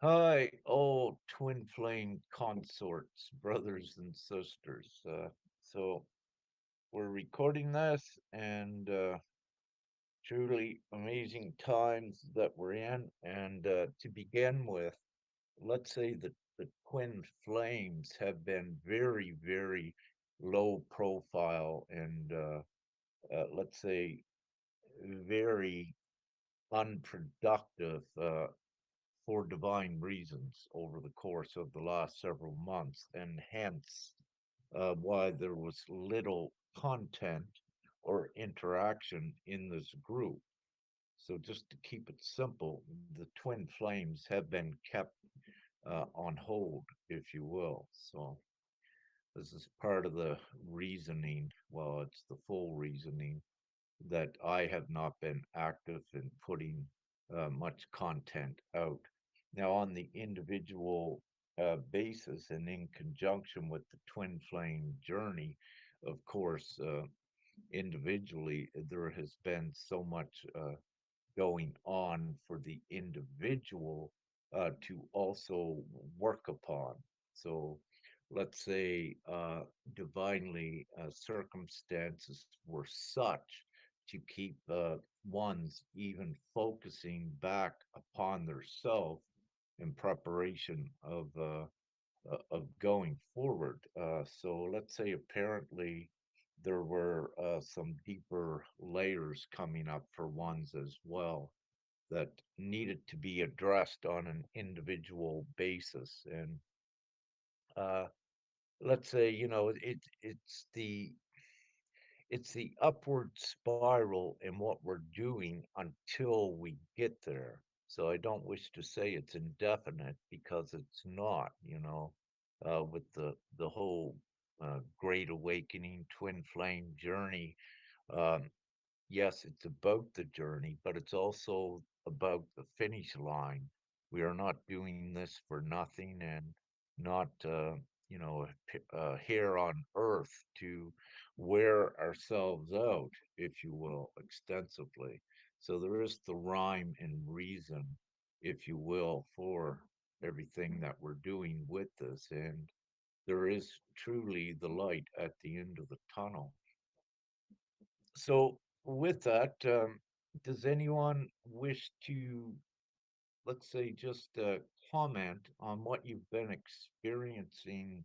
Hi, oh, twin flame consorts, brothers and sisters. So we're recording this, and truly amazing times that we're in. And to begin with, let's say that the twin flames have been very, very low profile and let's say very unproductive for divine reasons over the course of the last several months, and hence why there was little content or interaction in this group. So, just to keep it simple, the twin flames have been kept on hold, if you will. So, this is part of the reasoning. Well, it's the full reasoning that I have not been active in putting much content out. Now, on the individual basis and in conjunction with the twin flame journey, of course, individually, there has been so much going on for the individual to also work upon. So, let's say divinely circumstances were such to keep one's even focusing back upon their self in preparation of going forward. So let's say apparently there were some deeper layers coming up for ones as well that needed to be addressed on an individual basis. And uh, let's say, it's the upward spiral in what we're doing until we get there. So I don't wish to say it's indefinite because it's not, with the whole Great Awakening twin flame journey. Um, yes, it's about the journey, but it's also about the finish line. We are not doing this for nothing and not, here on earth to wear ourselves out, if you will, extensively. So there is the rhyme and reason, if you will, for everything that we're doing with this. And there is truly the light at the end of the tunnel. So, with that, does anyone wish to, let's say, just comment on what you've been experiencing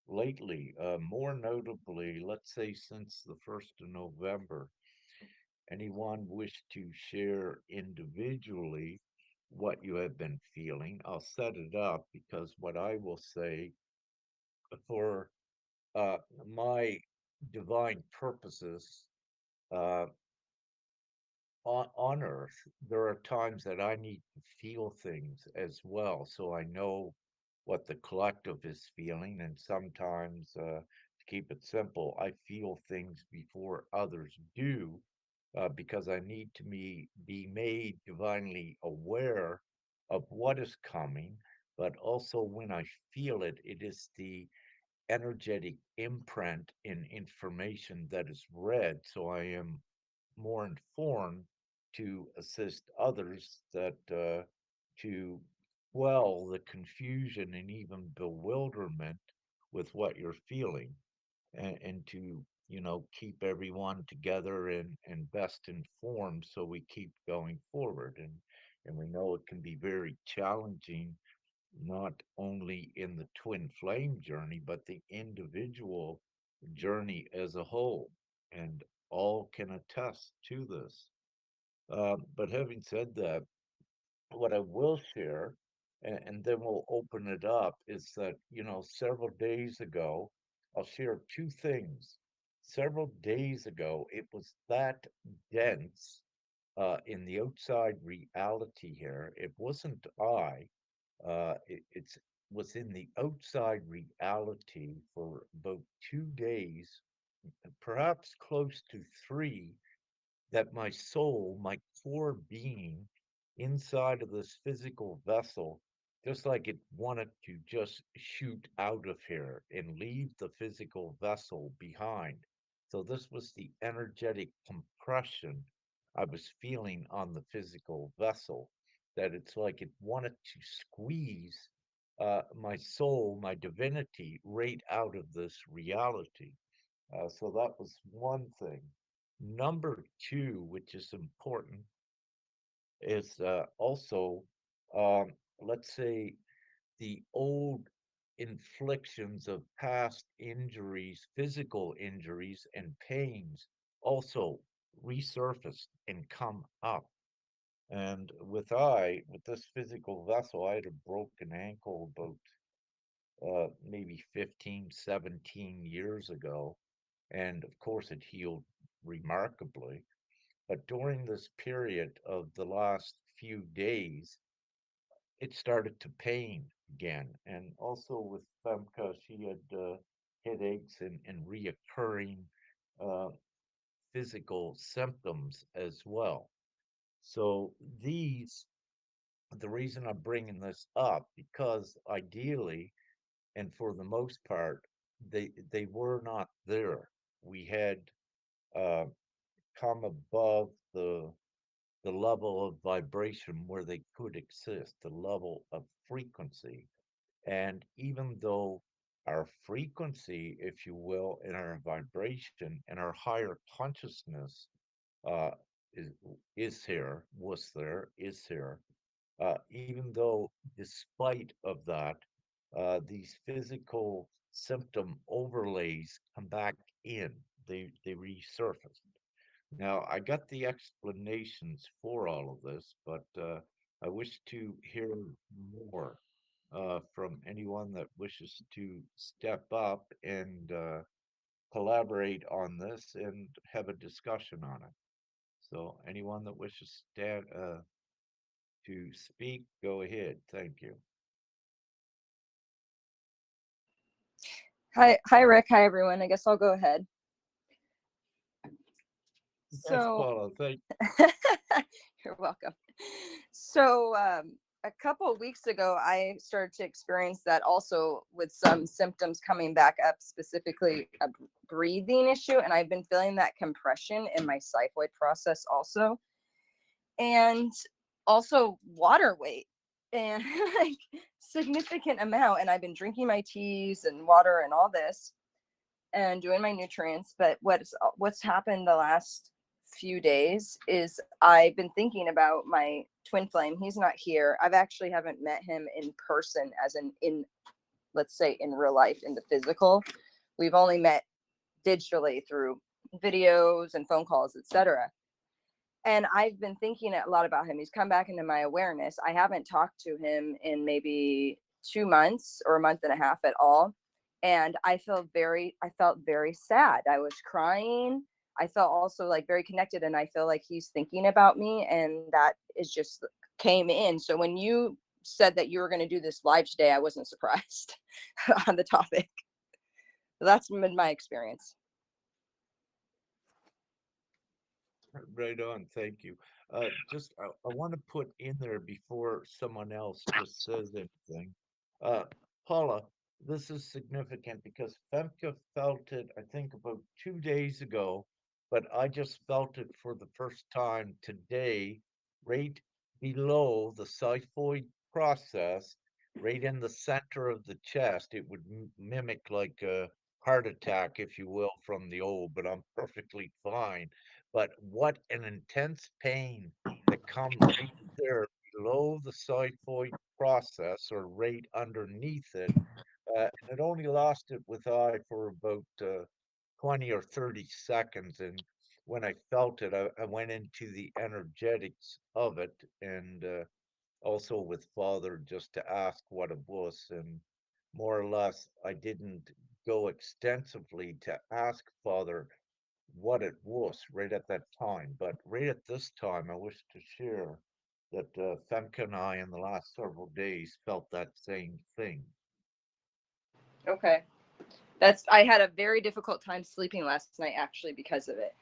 lately? More notably, let's say since the 1st of November, anyone wish to share individually what you have been feeling? I'll set it up because what I will say for uh, my divine purposes. Uh, on earth, there are times that I need to feel things as well. So I know what the collective is feeling. And sometimes, to keep it simple, I feel things before others do because I need to be made divinely aware of what is coming. But also, when I feel it, it is the energetic imprint in information that is read. So I am more informed to assist others that to quell the confusion and even bewilderment with what you're feeling and to keep everyone together and best informed so we keep going forward and we know it can be very challenging not only in the twin flame journey, but the individual journey as a whole. And all can attest to this. But having said that, what I will share, and then we'll open it up, is that, several days ago, I'll share two things. Several days ago, it was that dense in the outside reality here. It wasn't it's was in the outside reality for about 2 days, perhaps close to three, that my soul, my core being inside of this physical vessel, just like it wanted to just shoot out of here and leave the physical vessel behind. So, this was the energetic compression I was feeling on the physical vessel. that it's like it wanted to squeeze my soul, my divinity, right out of this reality. So that was one thing. Number two, which is important, is also, um, let's say, the old inflictions of past injuries, physical injuries, and pains also resurfaced and come up. And with this physical vessel, I had a broken ankle about maybe 15, 17 years ago. And of course, it healed remarkably. But during this period of the last few days, it started to pain again. And also with Femke, she had headaches and reoccurring uh, physical symptoms as well. So the reason I'm bringing this up, because ideally, and for the most part, they were not there. We had uh, come above the level of vibration where they could exist, the level of frequency. And even though our frequency, if you will, and our vibration and our higher consciousness uh, is is here, was there, is here, even though despite of that, these physical symptom overlays come back in, they resurface. Now, I got the explanations for all of this, but I wish to hear more from anyone that wishes to step up and collaborate on this and have a discussion on it. So, anyone that wishes to speak, go ahead. Thank you. Hi, Rick. Hi, everyone. I guess I'll go ahead. Yes, So, Paula, thank you're welcome. So, a couple of weeks ago, I started to experience that also with some symptoms coming back up, specifically a breathing issue. And I've been feeling that compression in my xiphoid process also. And also water weight and like significant amount. And I've been drinking my teas and water and all this and doing my nutrients. But what's happened the last few days is I've been thinking about my twin flame. He's not here. I've actually haven't met him in person, as in let's say in real life, in the physical. We've only met digitally through videos and phone calls, etc. And I've been thinking a lot about him. He's come back into my awareness. I haven't talked to him in maybe 2 months or a month and a half at all. And I felt very sad. I was crying. I felt also like very connected, and I feel like he's thinking about me, and that is just came in. So when you said that you were going to do this live today, I wasn't surprised on the topic. That's been my experience. Right on, thank you. I want to put in there before someone else just says anything. Uh, Paula, this is significant because Femke felt it, I think, about 2 days ago, but I just felt it for the first time today, right below the xiphoid process, right in the center of the chest. It would mimic like a heart attack, if you will, from the old, but I'm perfectly fine. But what an intense pain that comes right there below the xiphoid process or right underneath it. And it only lasted with I for about 20 or 30 seconds. And when I felt it, I went into the energetics of it and also with Father just to ask what it was. And more or less, I didn't go extensively to ask Father what it was right at that time. But right at this time, I wish to share that Femke and I, in the last several days, felt that same thing. Okay. I had a very difficult time sleeping last night actually because of it.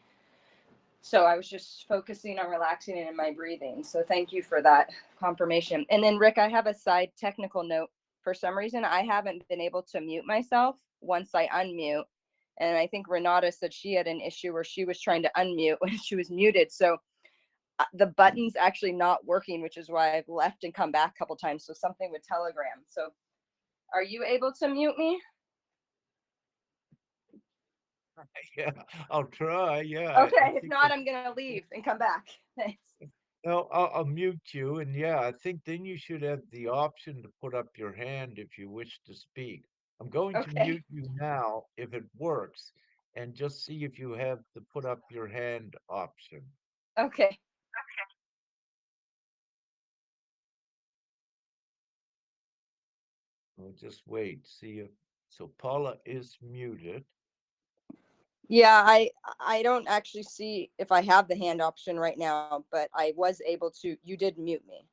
So I was just focusing on relaxing and in my breathing. So thank you for that confirmation. And then Rick, I have a side technical note. For some reason, I haven't been able to mute myself once I unmute. And I think Renata said she had an issue where she was trying to unmute when she was muted. So the button's actually not working, which is why I've left and come back a couple times. So something with Telegram. So are you able to mute me? Yeah, I'll try. Yeah, I Okay. If think not, I'm gonna leave and come back. Thanks. I'll mute you. And yeah, I think then you should have the option to put up your hand if you wish to speak. I'm going to Okay. mute you now if it works, and just see if you have the put up your hand option. Okay. We'll just wait, see if so Paula is muted. Yeah, I don't actually see if I have the hand option right now, but I was able to. You did mute me,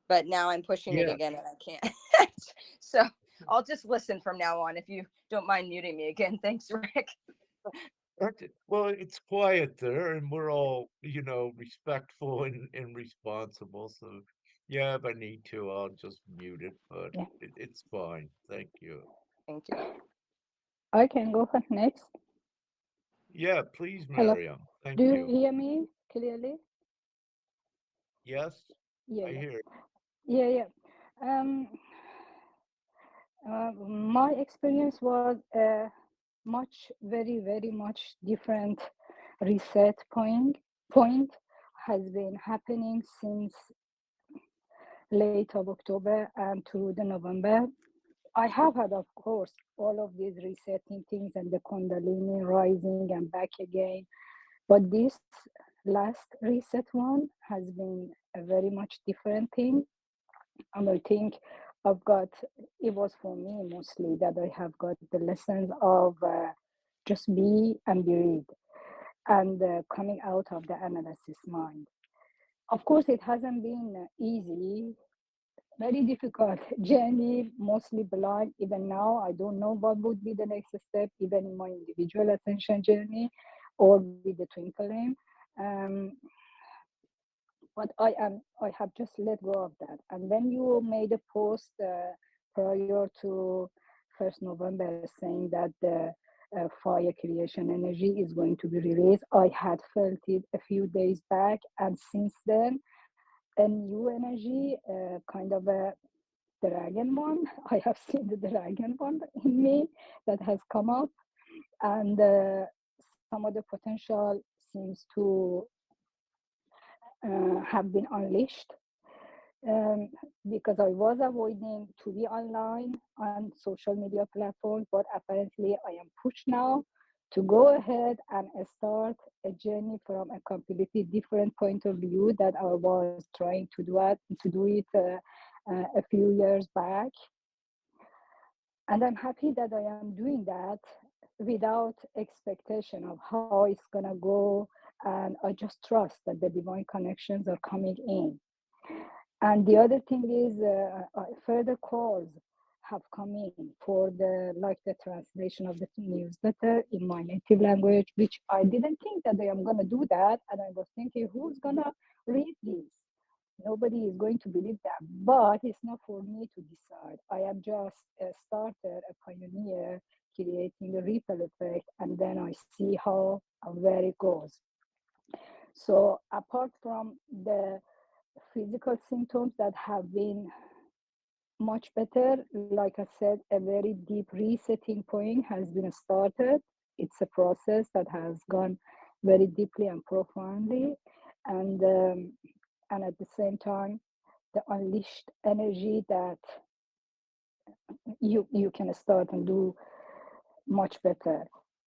but now I'm pushing it Yeah, again and I can't. So I'll just listen from now on if you don't mind muting me again. Thanks, Rick. well, it's quiet there, and we're all, respectful and responsible. So, yeah, if I need to, I'll just mute it, but Yeah, it's fine. Thank you. Thank you. I can go for next. Yeah, please, Hello, Miriam. Thank do you you. hear me clearly? Yes, Yeah, I yeah, hear. yeah, yeah. Um, my experience was very much different reset point has been happening since late of October and through the November. I have had, of course, all of these resetting things and the Kundalini rising and back again. But this last reset one has been a very much different thing. And I think I've got, it was for me mostly that I have got the lessons of just be and breathe and coming out of the analysis mind. Of course, it hasn't been easy, very difficult journey, mostly blind. Even now, I don't know what would be the next step, even in my individual ascension journey or with the twin flame. Um, but I have just let go of that. And when you made a post prior to 1st November saying that the fire creation energy is going to be released, I had felt it a few days back, and since then a new energy, kind of a dragon one. I have seen the dragon one in me that has come up, and some of the potential seems to have been unleashed, um, because I was avoiding to be online on social media platforms, but apparently I am pushed now to go ahead and start a journey from a completely different point of view that I was trying to do it a few years back. And I'm happy that I am doing that without expectation of how it's gonna go, and I just trust that the divine connections are coming in. And the other thing is, further calls have come in for the translation of the newsletter in my native language, which I didn't think that I am gonna do that, and I was thinking, who's gonna read this? Nobody is going to believe that, but it's not for me to decide. I am just a starter, a pioneer, creating a ripple effect, and then I see how and where it goes. So apart from the physical symptoms that have been much better, like I said, a very deep resetting point has been started. It's a process that has gone very deeply and profoundly, and and at the same time, the unleashed energy that you can start and do much better,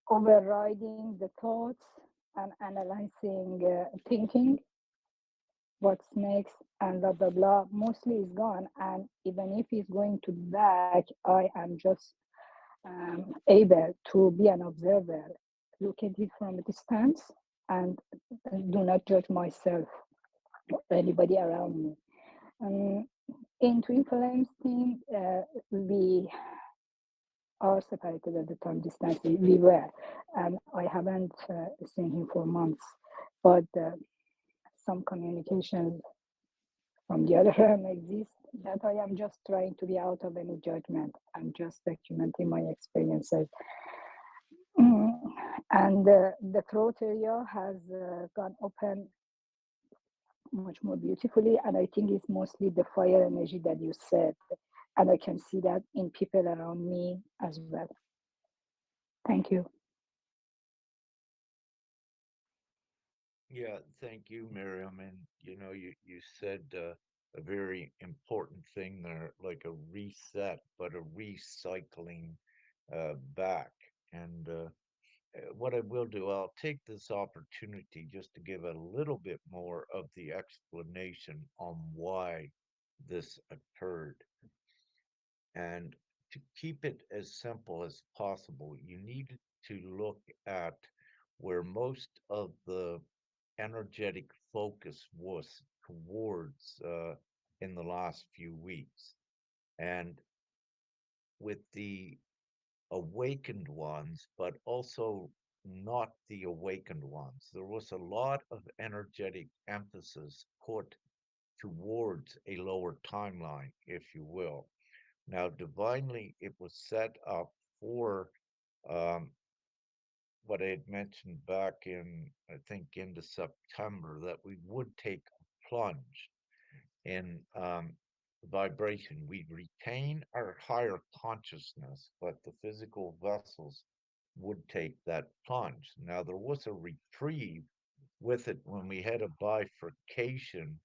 overriding the thoughts and analyzing, thinking what's next and blah blah blah mostly is gone. And even if he's going to be back, I am just able to be an observer, look at it from a distance, and do not judge myself or anybody around me. um, in twin flames team, we are separated at the time distance. We were, and I haven't seen him for months, but some communication from the other realm exists, that I am just trying to be out of any judgment. I'm just documenting my experiences. And the throat area has gone open much more beautifully. And I think it's mostly the fire energy that you said. And I can see that in people around me as well. Thank you. Yeah, thank you, Miriam. And you said a very important thing there, like a reset, but a recycling back. And what I will do, I'll take this opportunity just to give a little bit more of the explanation on why this occurred. And to keep it as simple as possible, you need to look at where most of the energetic focus was towards in the last few weeks. And with the awakened ones, but also not the awakened ones, there was a lot of energetic emphasis put towards a lower timeline, if you will. Now, divinely, it was set up for um, what I had mentioned back in, I think, into September, that we would take a plunge in vibration. We retain our higher consciousness, but the physical vessels would take that plunge. Now, there was a reprieve with it when we had a bifurcation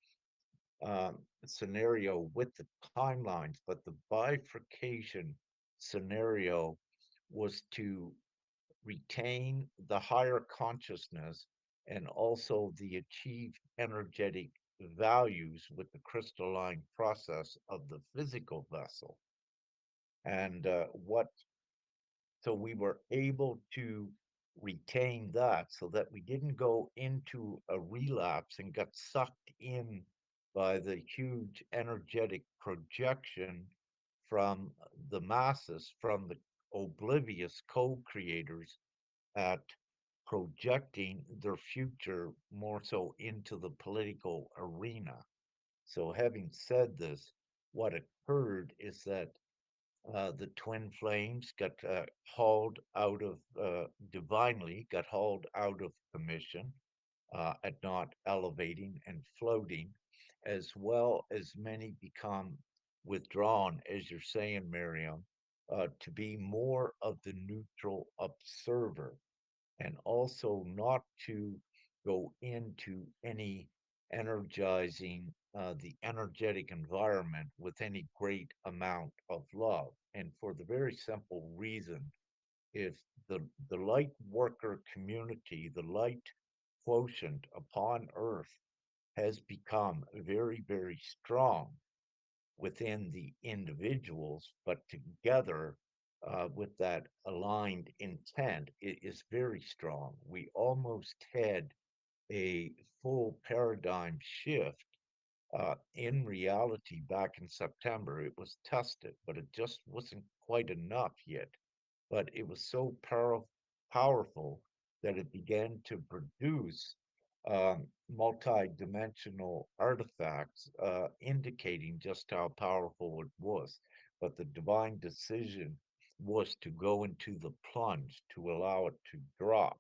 scenario with the timelines, but the bifurcation scenario was to retain the higher consciousness and also the achieved energetic values with the crystalline process of the physical vessel. And what so we were able to retain that so that we didn't go into a relapse and got sucked in by the huge energetic projection from the masses, from the oblivious co creators at projecting their future more so into the political arena. So, having said this, what occurred is that the twin flames got hauled out of divinely, got hauled out of commission at not elevating and floating, as well as many become withdrawn, as you're saying, Miriam, to be more of the neutral observer and also not to go into any energizing the energetic environment with any great amount of love. And for the very simple reason, if the light worker community, the light quotient upon earth has become very, very strong within the individuals, but together with that aligned intent, it is very strong. We almost had a full paradigm shift in reality back in September. It was tested, but it just wasn't quite enough yet. But it was so powerful that it began to produce multi-dimensional artifacts indicating just how powerful it was. But the divine decision was to go into the plunge to allow it to drop.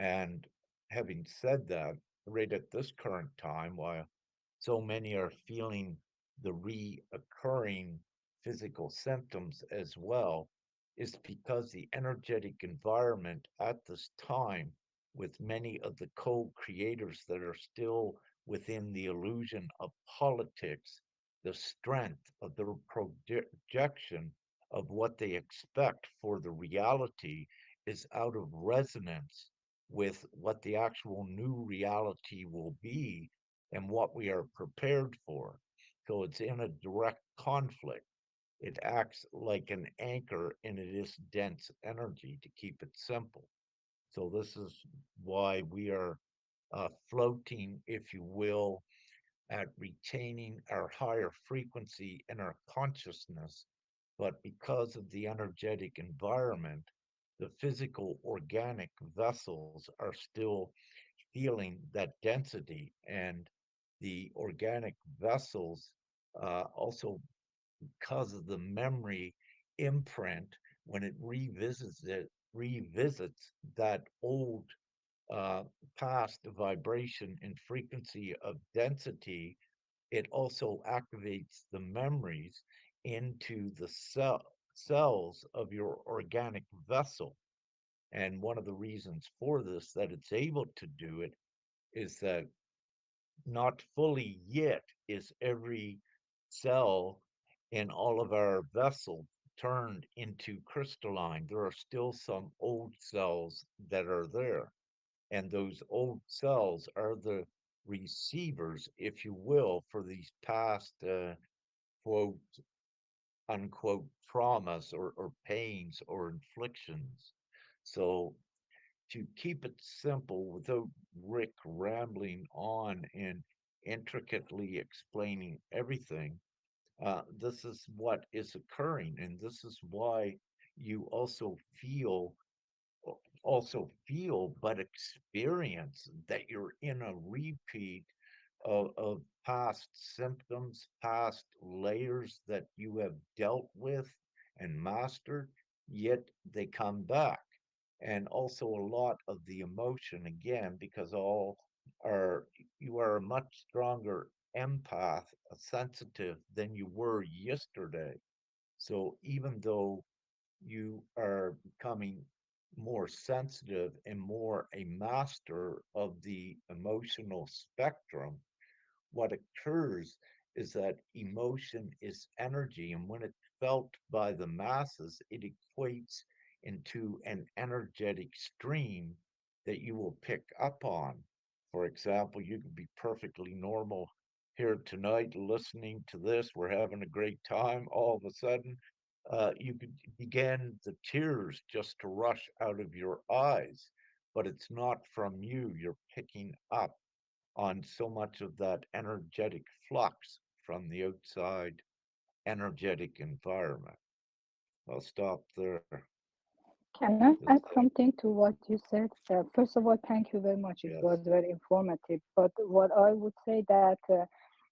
And having said that, right at this current time, while so many are feeling the reoccurring physical symptoms as well, is because the energetic environment at this time, with many of the co creators that are still within the illusion of politics, the strength of their projection of what they expect for the reality is out of resonance with what the actual new reality will be and what we are prepared for. So it's in a direct conflict. It acts like an anchor in this dense energy, to keep it simple. So this is why we are floating, if you will, at retaining our higher frequency in our consciousness. But because of the energetic environment, the physical organic vessels are still feeling that density, and the organic vessels also, because of the memory imprint, when it revisits that old uh, past vibration and frequency of density, it also activates the memories into the cells of your organic vessel. And one of the reasons for this, that it's able to do it, is that not fully yet is every cell in all of our vessel turned into crystalline. There are still some old cells that are there. And those old cells are the receivers, if you will, for these past quote unquote traumas or pains or inflictions. So to keep it simple without Rick rambling on and intricately explaining everything, this is what is occurring, and this is why you also feel but experience that you're in a repeat of past symptoms, past layers that you have dealt with and mastered, yet they come back. And also a lot of the emotion, again, because all are you are a much stronger empath, sensitive than you were yesterday. So even though you are becoming more sensitive and more a master of the emotional spectrum, what occurs is that emotion is energy, and when it's felt by the masses, it equates into an energetic stream that you will pick up on. For example, you could be perfectly normal here tonight listening to this. We're having a great time. All of a sudden, you could begin the tears just to rush out of your eyes, but it's not from you. You're picking up on so much of that energetic flux from the outside energetic environment. I'll stop there. Can I This, add something to what you said? First of all, thank you very much. It yes, was very informative. But what I would say that,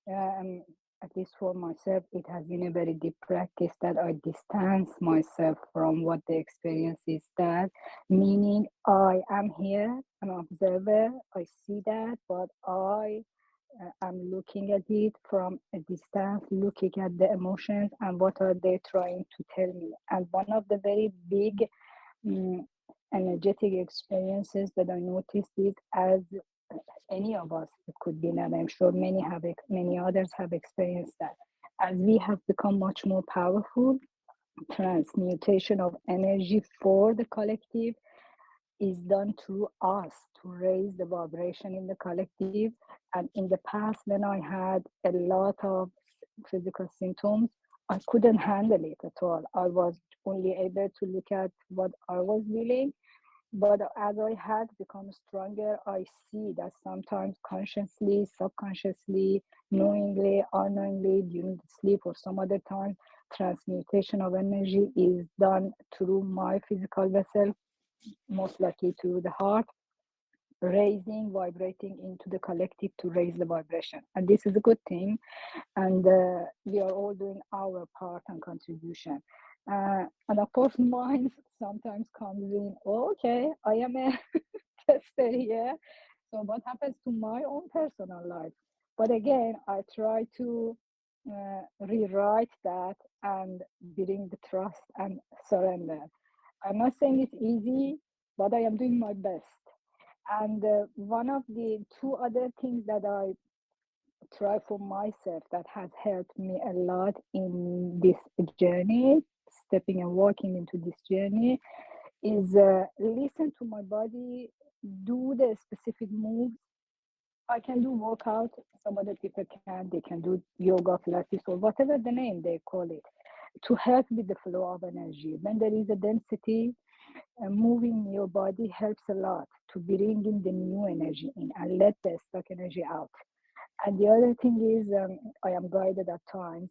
at least for myself, it has been a very deep practice that I distance myself from what the experience is. That meaning I am here, an observer. I see that, but I'm looking at it from a distance, looking at the emotions and what are they trying to tell me. And one of the very big mm, energetic experiences that I noticed is as any of us, it could be, and I'm sure many others have experienced that. As we have become much more powerful, transmutation of energy for the collective is done through us to raise the vibration in the collective. And in the past, when I had a lot of physical symptoms, I couldn't handle it at all. I was only able to look at what I was feeling. But as I had become stronger, I see that sometimes consciously, subconsciously, knowingly, unknowingly, during the sleep or some other time, transmutation of energy is done through my physical vessel, most likely through the heart, raising, vibrating into the collective to raise the vibration. And this is a good thing. And we are all doing our part and contribution. And of course, mine sometimes comes in, oh, okay, I am a tester here. So what happens to my own personal life? But again, I try to rewrite that and bring the trust and surrender. I'm not saying it's easy, but I am doing my best. And one of the two other things that I try for myself that has helped me a lot in this journey, stepping and walking into this journey, is listen to my body, do the specific moves. I can do workout, some other people can, they can do yoga, Pilates, or whatever the name they call it, to help with the flow of energy. When there is a density, moving your body helps a lot to bring in the new energy in and let the stuck energy out. And the other thing is, I am guided at times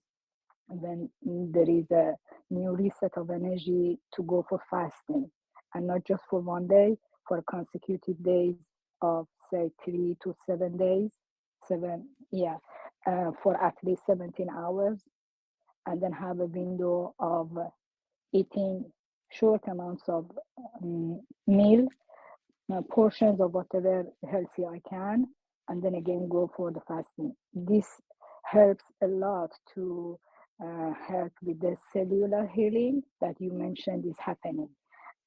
when there is a new reset of energy to go for fasting, and not just for one day, for consecutive days of say 3 to 7 days, yeah, for at least 17 hours, and then have a window of eating short amounts of meal portions of whatever healthy I can, and then again go for the fasting. This helps a lot to help with the cellular healing that you mentioned is happening.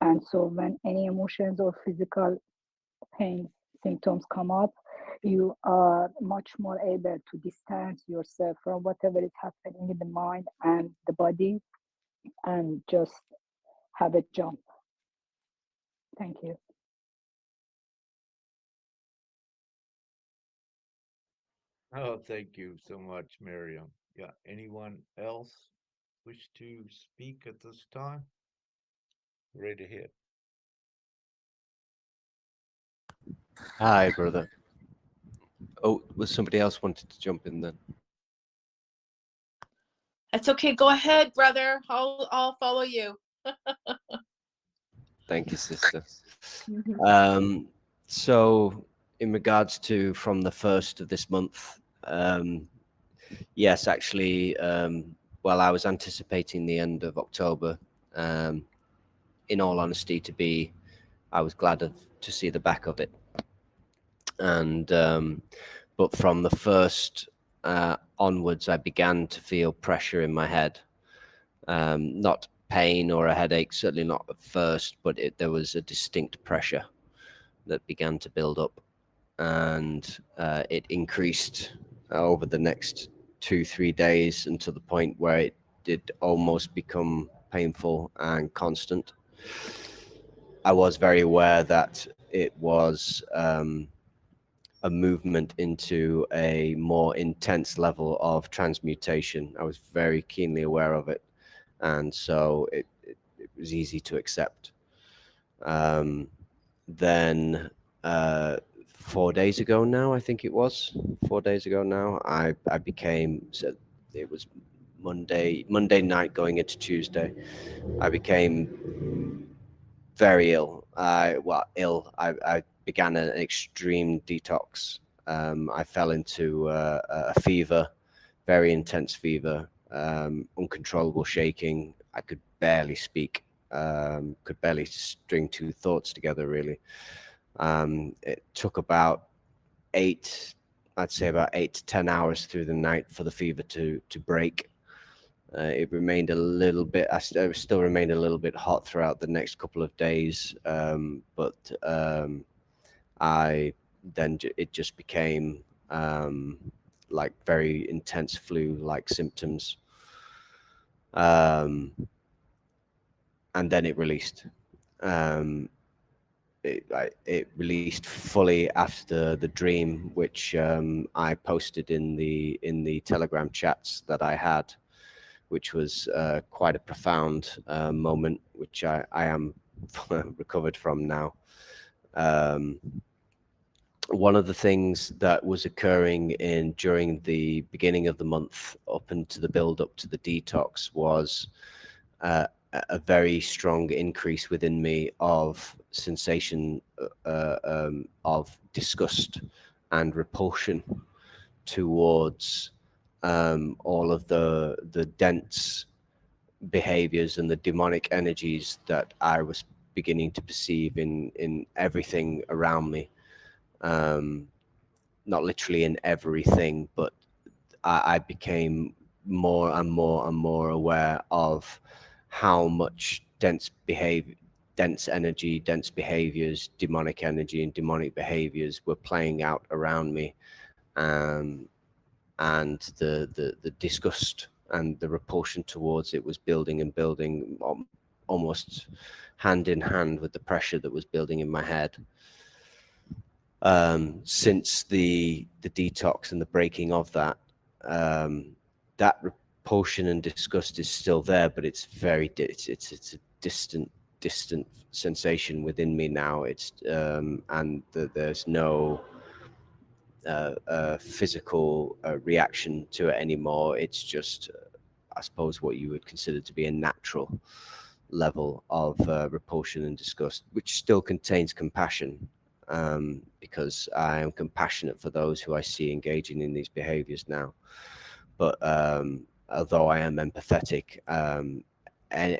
And so when any emotions or physical pain symptoms come up, you are much more able to distance yourself from whatever is happening in the mind and the body and just have a jump. Thank you. Oh, thank you so much, Miriam. Yeah, anyone else wish to speak at this time? Right ahead. Hi, brother. Oh, was somebody else wanted to jump in then? That's okay. Go ahead, brother. I'll follow you. Thank you, sister. So in regards to from the 1st of this month, yes, actually, well, I was anticipating the end of October. In all honesty, I was glad to see the back of it. And but from the 1st onwards, I began to feel pressure in my head. Not pain or a headache, certainly not at first, but there was a distinct pressure that began to build up, and it increased over the next 2-3 days until the point where it did almost become painful and constant. I was very aware that it was a movement into a more intense level of transmutation. I was very keenly aware of it, and so it was easy to accept. Then 4 days ago now, I think it was 4 days ago now, I became, so it was Monday night going into Tuesday, I became very ill. I began an extreme detox. I fell into a fever, very intense fever, uncontrollable shaking. I could barely speak, could barely string two thoughts together, really. It took about I'd say about 8 to 10 hours through the night for the fever to break. It remained a little bit, it still remained a little bit hot throughout the next couple of days, but it just became like very intense flu-like symptoms, um, and then it released. It released fully after the dream, which I posted in the Telegram chats that I had, which was quite a profound moment, which I am recovered from now. One of the things that was occurring during the beginning of the month up into the build up to the detox was a very strong increase within me of sensation of disgust and repulsion towards all of the dense behaviors and the demonic energies that I was beginning to perceive in everything around me. Not literally in everything, but I became more and more and more aware of how much dense energy, dense behaviors, demonic energy and demonic behaviors were playing out around me. And the disgust and the repulsion towards it was building and building, almost hand in hand with the pressure that was building in my head. Since the detox and the breaking of that, that repulsion and disgust is still there, but it's it's a distant sensation within me now. There's no physical reaction to it anymore. It's just, I suppose, what you would consider to be a natural level of repulsion and disgust, which still contains compassion, because I am compassionate for those who I see engaging in these behaviors now. But although I am empathetic, and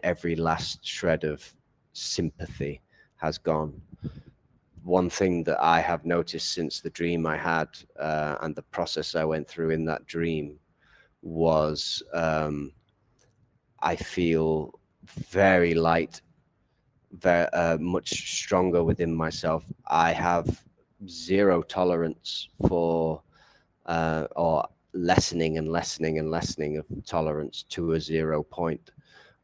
every last shred of sympathy has gone. one thing that I have noticed since the dream I had and the process I went through in that dream was I feel very light, very much stronger within myself. I have zero tolerance for or lessening and lessening and lessening of tolerance to a 0 point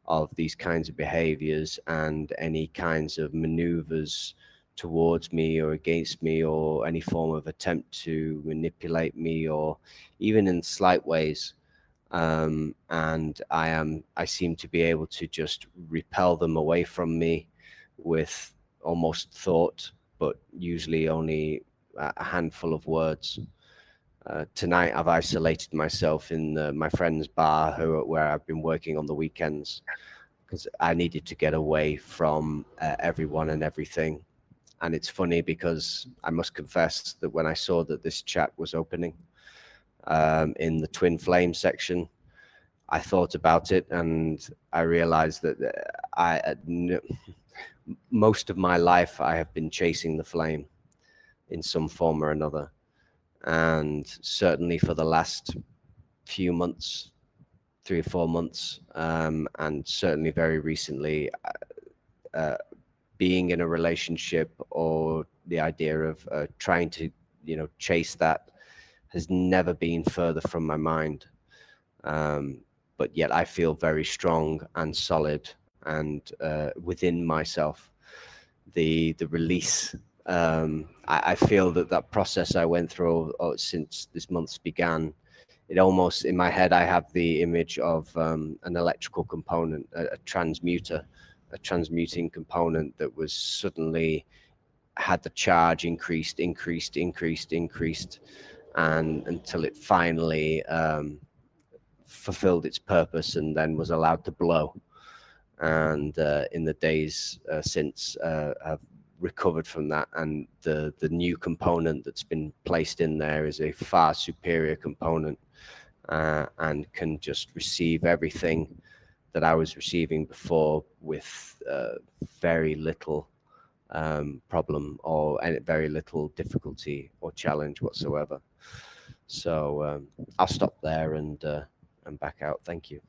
of these kinds of behaviors and any kinds of maneuvers towards me or against me, or any form of attempt to manipulate me, or even in slight ways. And I seem to be able to just repel them away from me with almost thought, but usually only a handful of words. Tonight I've isolated myself in my friend's bar where I've been working on the weekends, because I needed to get away from everyone and everything. And it's funny because I must confess that when I saw that this chat was opening in the twin flame section, I thought about it and I realized that most of my life I have been chasing the flame in some form or another. And certainly for the last few months, 3 or 4 months, and certainly very recently, being in a relationship or the idea of trying to, chase that has never been further from my mind. But yet I feel very strong and solid and within myself. The release. I feel that process I went through since this month's began, it almost, in my head, I have the image of an electrical component, a transmuter, a transmuting component that was suddenly had the charge increased, and until it finally fulfilled its purpose and then was allowed to blow. And in the days since, I've recovered from that, and the new component that's been placed in there is a far superior component, and can just receive everything that I was receiving before with very little problem or very little difficulty or challenge whatsoever. So I'll stop there and back out. Thank you.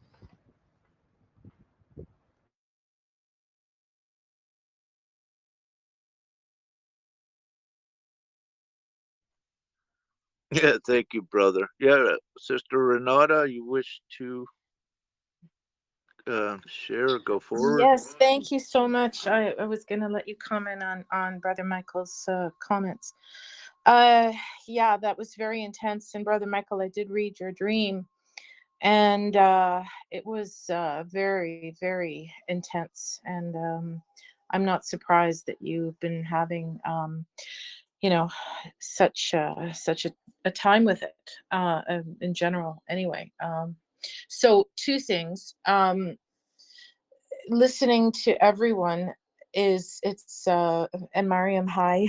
Yeah, thank you, brother. Yeah, Sister Renata, you wish to share or go forward? Yes, thank you so much. I was going to let you comment on Brother Michael's comments. Yeah, that was very intense. And Brother Michael, I did read your dream, and it was very, very intense. And I'm not surprised that you've been having, such a time with it in general. Anyway, so two things. Listening to everyone it's and Mariam, hi.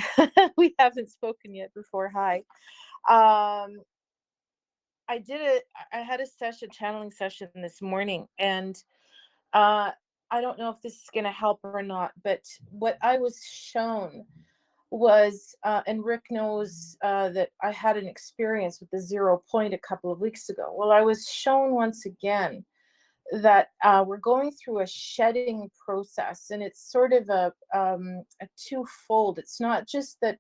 We haven't spoken yet before. Hi. I had a channeling session this morning, and I don't know if this is going to help or not, but what I was shown was and Rick knows that I had an experience with the 0 point a couple of weeks ago. Well, I was shown once again that we're going through a shedding process, and it's sort of a twofold. It's not just that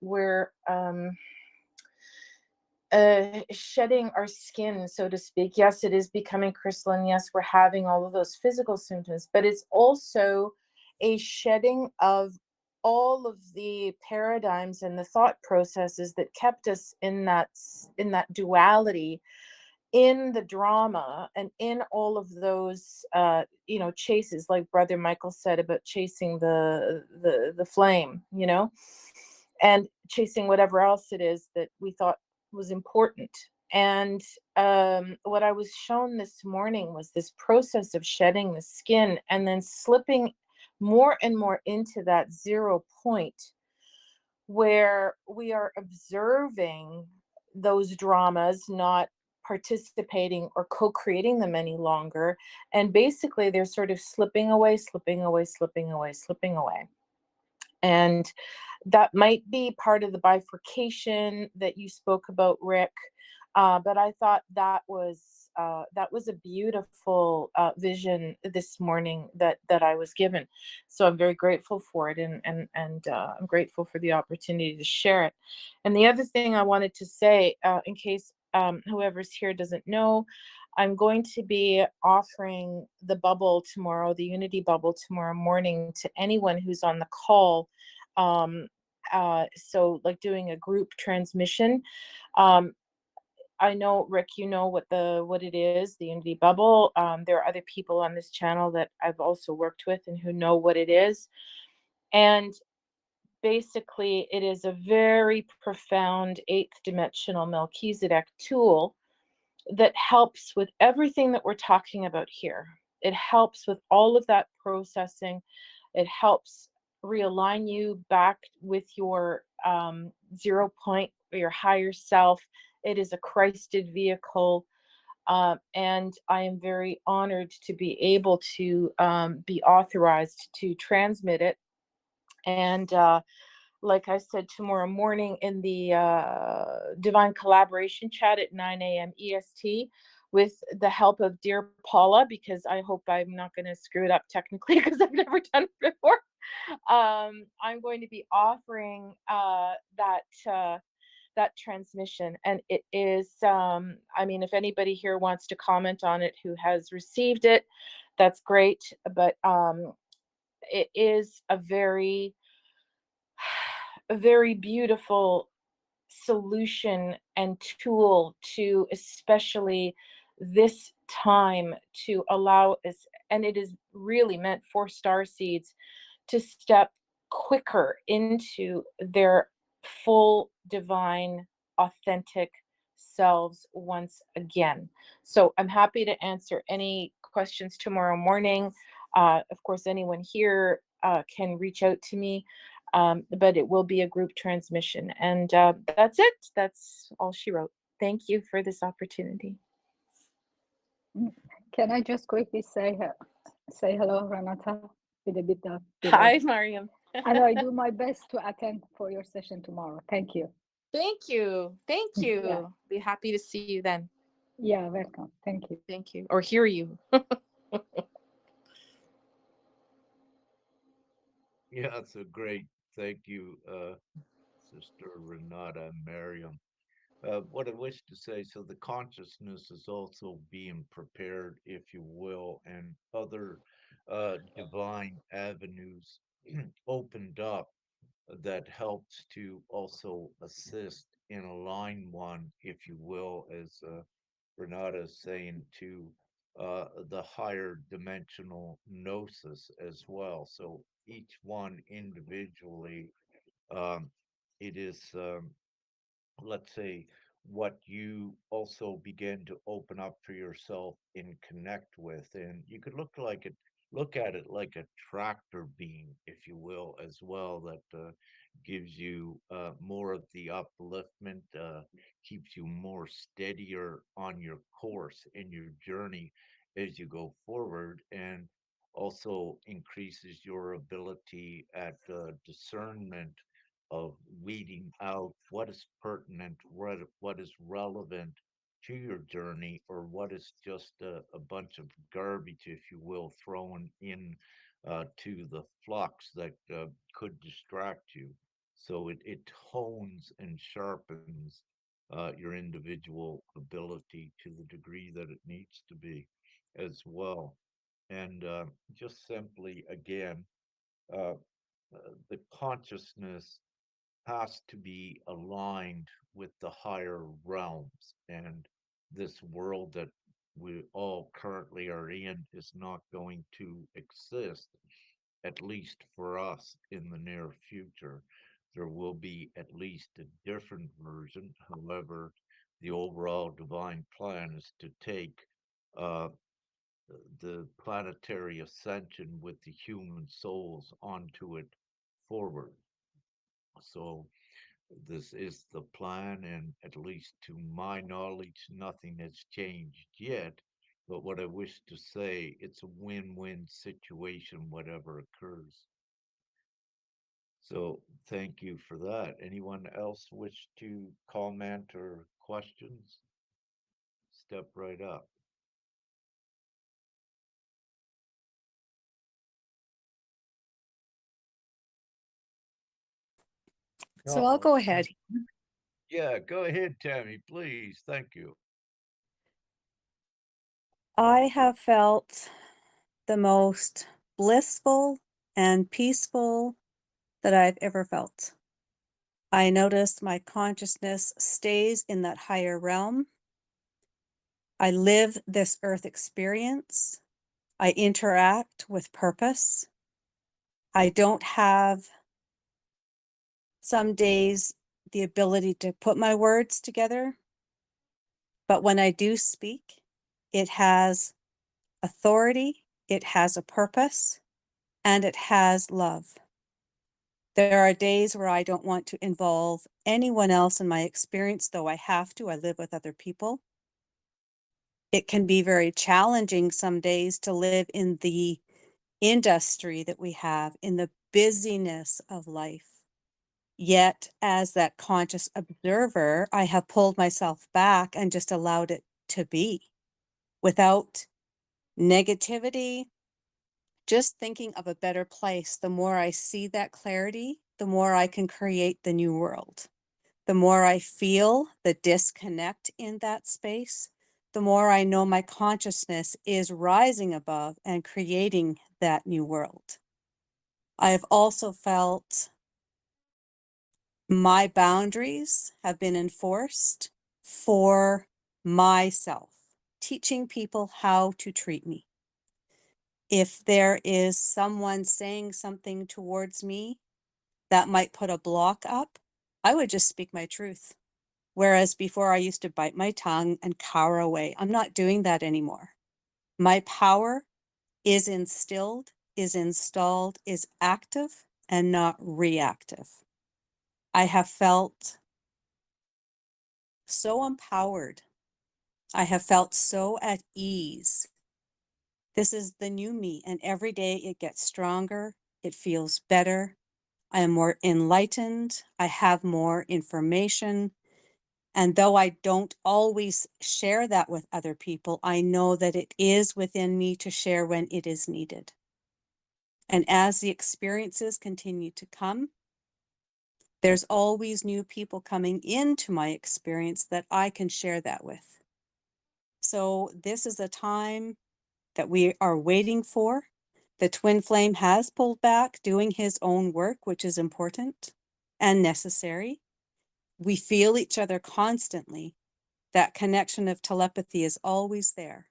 we're shedding our skin, so to speak. Yes, it is becoming crystalline. Yes, we're having all of those physical symptoms, but it's also a shedding of all of the paradigms and the thought processes that kept us in that duality, in the drama, and in all of those chases, like Brother Michael said about chasing the flame, and chasing whatever else it is that we thought was important. And what I was shown this morning was this process of shedding the skin and then slipping more and more into that 0 point, where we are observing those dramas, not participating or co-creating them any longer. And basically they're sort of slipping away. And that might be part of the bifurcation that you spoke about, Rick. But I thought that was a beautiful vision this morning that I was given. So I'm very grateful for it, and I'm grateful for the opportunity to share it. And the other thing I wanted to say, in case whoever's here doesn't know, I'm going to be offering the bubble tomorrow, the Unity bubble tomorrow morning, to anyone who's on the call. Um, so like doing a group transmission. Um, I know, Rick, you know what it is, the Unity bubble. There are other people on this channel that I've also worked with and who know what it is. And basically, it is a very profound eighth dimensional Melchizedek tool that helps with everything that we're talking about here. It helps with all of that processing. It helps realign you back with your 0 point or your higher self. It is a Christed vehicle. And I am very honored to be able to be authorized to transmit it. And like I said, tomorrow morning in the Divine Collaboration chat at 9 a.m. EST, with the help of dear Paula, because I hope I'm not going to screw it up technically because I've never done it before. I'm going to be offering that transmission, and it is, I mean, if anybody here wants to comment on it who has received it, that's great. But it is a very beautiful solution and tool to, especially this time, to allow us, and it is really meant for star seeds to step quicker into their full divine authentic selves once again. So I'm happy to answer any questions tomorrow morning. Of course, anyone here can reach out to me, but it will be a group transmission. And that's it. That's all she wrote. Thank you for this opportunity. Can I just quickly say hello, Renata, with a bit of delay? Hi, Mariam. And I do my best to attend for your session tomorrow. Thank you. Thank you. Thank you. Yeah. Be happy to see you then. Yeah, welcome. Thank you. Thank you. Or hear you. Yeah, so great. Thank you, Sister Renata and Miriam. What I wish to say, so the consciousness is also being prepared, if you will, and other divine avenues opened up that helps to also assist in align one, if you will, as Renata is saying, to the higher dimensional gnosis as well. So each one individually, um, it is let's say, what you also begin to open up for yourself and connect with. And you could look at it like a tractor beam, if you will, as well, that gives you more of the upliftment, keeps you more steadier on your course in your journey as you go forward, and also increases your ability at discernment of weeding out what is pertinent, what is relevant to your journey, or what is just a bunch of garbage, if you will, thrown in to the flux that could distract you. So it hones and sharpens your individual ability to the degree that it needs to be as well. And just simply, again, uh, the consciousness has to be aligned with the higher realms. And this world that we all currently are in is not going to exist, at least for us, in the near future. There will be at least a different version. However, the overall divine plan is to take uh, the planetary ascension with the human souls onto it forward. So this is the plan, and at least to my knowledge, nothing has changed yet. But what I wish to say, it's a win-win situation, whatever occurs. So thank you for that. Anyone else wish to comment or questions? Step right up. So I'll Uh-oh. go ahead. Yeah, go ahead, Tammy, please. Thank you. I have felt the most blissful and peaceful that I've ever felt. I noticed my consciousness stays in that higher realm. I live this earth experience. I interact with purpose. I don't have some days the ability to put my words together, but when I do speak, it has authority, it has a purpose, and it has love. There are days where I don't want to involve anyone else in my experience, though I have to. I live with other people. It can be very challenging some days to live in the industry that we have, in the busyness of life. Yet, as that conscious observer, I have pulled myself back and just allowed it to be without negativity, just thinking of a better place. The more I see that clarity, the more I can create the new world. The more I feel the disconnect in that space, the more I know my consciousness is rising above and creating that new world. I have also felt my boundaries have been enforced for myself, teaching people how to treat me. If there is someone saying something towards me that might put a block up, I would just speak my truth. Whereas before I used to bite my tongue and cower away. I'm not doing that anymore. My power is instilled, is installed, is active and not reactive. I have felt so empowered. I have felt so at ease. This is the new me, and every day it gets stronger. It feels better. I am more enlightened. I have more information. And though I don't always share that with other people, I know that it is within me to share when it is needed. And as the experiences continue to come, there's always new people coming into my experience that I can share that with. So this is a time that we are waiting for. The twin flame has pulled back, doing his own work, which is important and necessary. We feel each other constantly. That connection of telepathy is always there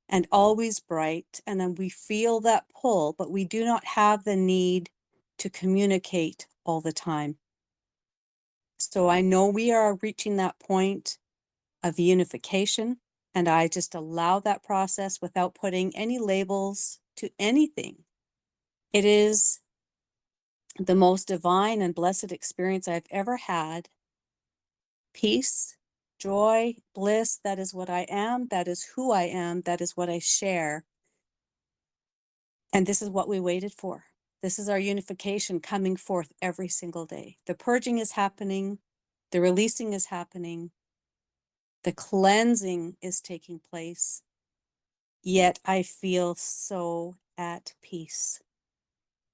and always bright. And then we feel that pull, but we do not have the need to communicate all the time. So I know we are reaching that point of unification, and I just allow that process without putting any labels to anything. It is the most divine and blessed experience I've ever had. Peace, joy, bliss, that is what I am. That is who I am. That is what I share. And this is what we waited for. This is our unification coming forth every single day. The purging is happening. The releasing is happening. The cleansing is taking place. Yet I feel so at peace.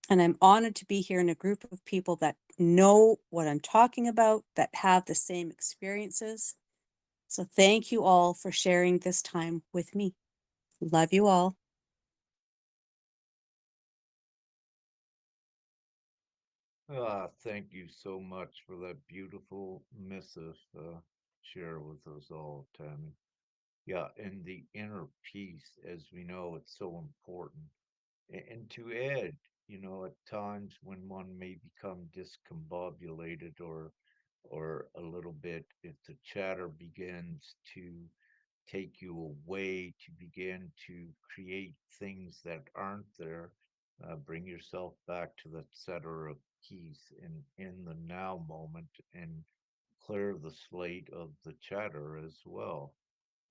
And I'm honored to be here in a group of people that know what I'm talking about, that have the same experiences. So thank you all for sharing this time with me. Love you all. Thank you so much for that beautiful missive share with us all, Tammy. Yeah, and the inner peace, as we know, it's so important. And to add, at times when one may become discombobulated or a little bit, if the chatter begins to take you away, to begin to create things that aren't there, bring yourself back to the center of peace in the now moment and clear the slate of the chatter as well,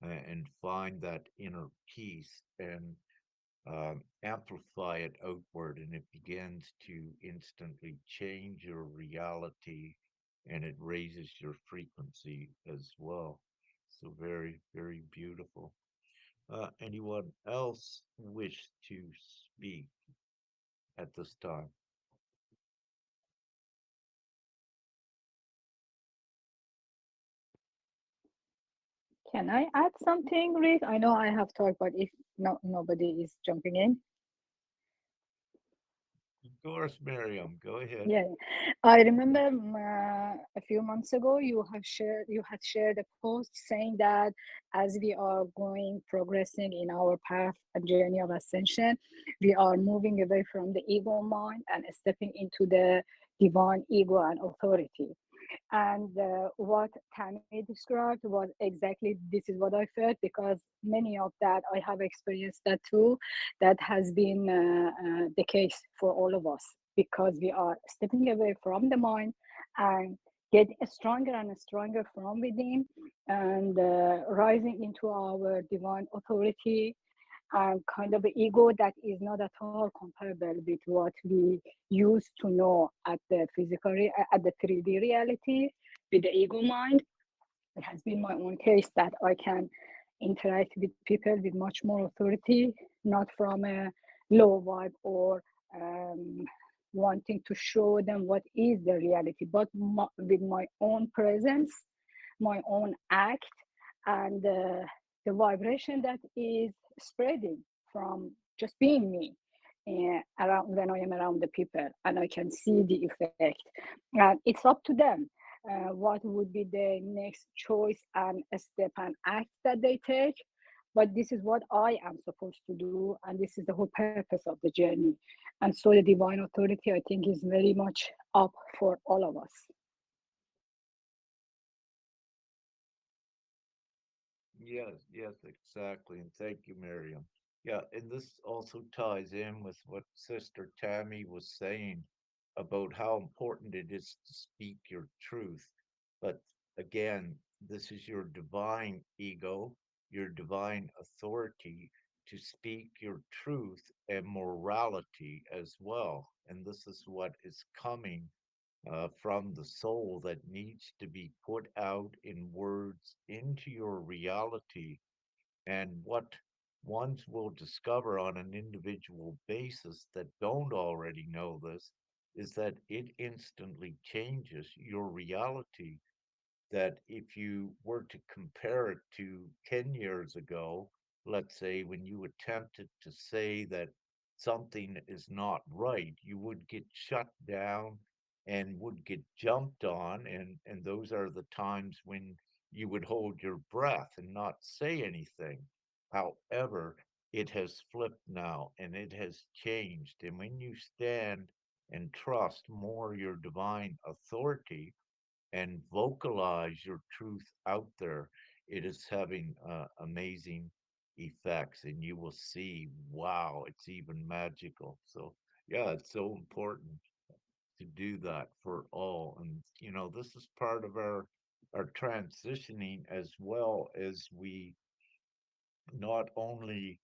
and find that inner peace. And amplify it outward, and it begins to instantly change your reality, and it raises your frequency as well. So very, very beautiful. Anyone else wish to speak at this time? Can I add something, Rick? I know I have talked, but if nobody is jumping in. Of course, Miriam, go ahead. Yeah, I remember a few months ago you had shared a post saying that as we are going progressing in our path and journey of ascension, we are moving away from the ego mind and stepping into the divine ego and authority. And what Tammy described was exactly this is what I felt, because many of that I have experienced that too. That has been the case for all of us, because we are stepping away from the mind and getting stronger and stronger from within, and rising into our divine authority, and kind of ego that is not at all comparable with what we used to know at the at the 3D reality with the ego mind. It has been my own case that I can interact with people with much more authority, not from a low vibe or um, wanting to show them what is the reality, but with my own presence, my own act, and the vibration that is spreading from just being me around when I am around the people, and I can see the effect. And it's up to them what would be the next choice and a step and act that they take. But this is what I am supposed to do, and this is the whole purpose of the journey. And so the divine authority, I think, is very much up for all of us. Yes, yes, exactly. And thank you, Miriam. Yeah, and this also ties in with what Sister Tammy was saying about how important it is to speak your truth. But again, this is your divine ego, your divine authority to speak your truth and morality as well. And this is what is coming from the soul that needs to be put out in words into your reality. And what ones will discover on an individual basis that don't already know this is that it instantly changes your reality, that if you were to compare it to 10 years ago, let's say when you attempted to say that something is not right, you would get shut down and would get jumped on. And those are the times when you would hold your breath and not say anything. However, it has flipped now and it has changed. And when you stand and trust more your divine authority, and vocalize your truth out there, it is having amazing effects, and you will see, wow, it's even magical. So, yeah, it's so important to do that for all. And, this is part of our transitioning as well, as we not only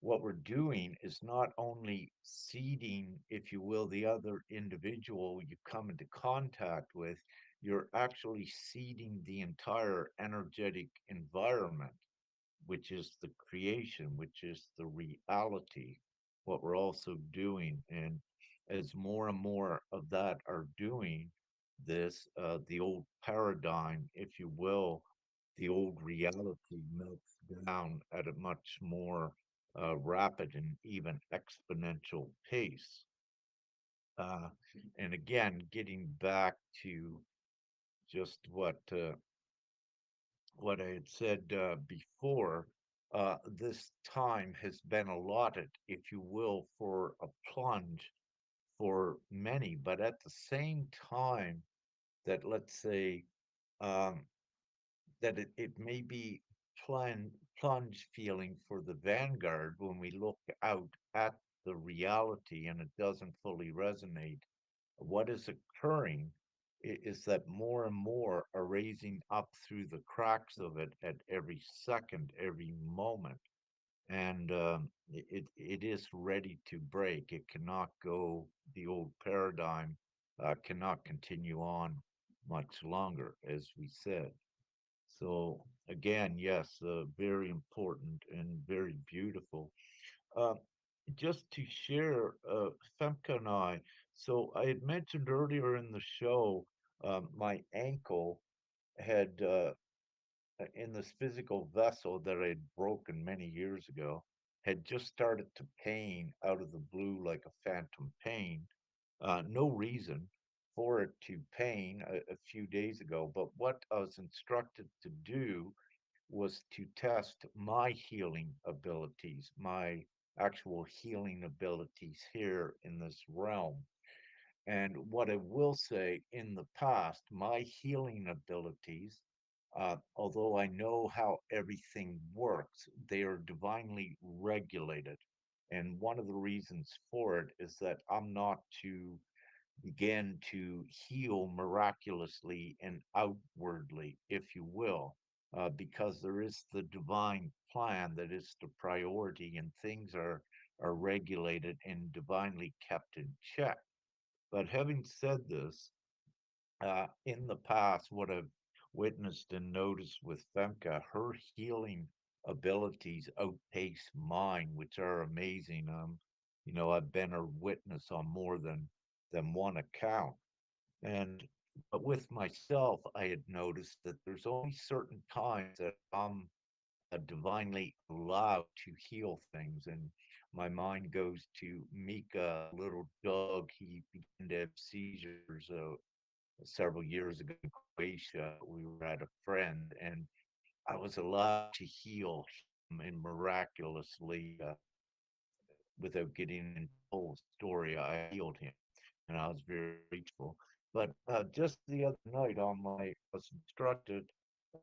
what we're doing is not only seeding, if you will, the other individual you come into contact with, you're actually seeding the entire energetic environment, which is the creation, which is the reality, what we're also doing. And as more and more of that are doing this, the old paradigm, if you will, the old reality melts down at a much more rapid and even exponential pace. Uh, and again, getting back to just what I had said before, this time has been allotted, if you will, for a plunge for many. But at the same time, that let's say um, that it may be plunge feeling for the vanguard when we look out at the reality and it doesn't fully resonate. What is occurring is that more and more are raising up through the cracks of it at every second, every moment. and it is ready to break. It cannot go. The old paradigm cannot continue on much longer, as we said. So again, yes, very important and very beautiful. Uh, just to share, Femke and I. So I had mentioned earlier in the show, my ankle had in this physical vessel that I had broken many years ago, had just started to pain out of the blue like a phantom pain. No reason for it to pain a few days ago, but what I was instructed to do was to test my healing abilities, my actual healing abilities here in this realm. And what I will say, in the past, my healing abilities, although I know how everything works, they are divinely regulated. And one of the reasons for it is that I'm not to begin to heal miraculously and outwardly, if you will, because there is the divine plan that is the priority, and things are regulated and divinely kept in check. But having said this, in the past, what I've witnessed and noticed with Femke, her healing abilities outpace mine, which are amazing. I've been a witness on more than one account. And but with myself, I had noticed that there's only certain times that I'm divinely allowed to heal things. And my mind goes to Mika, little dog. He began to have seizures several years ago in Croatia. We were at a friend, and I was allowed to heal him and miraculously, without getting into the whole story, I healed him, and I was very grateful. But just the other night, I was instructed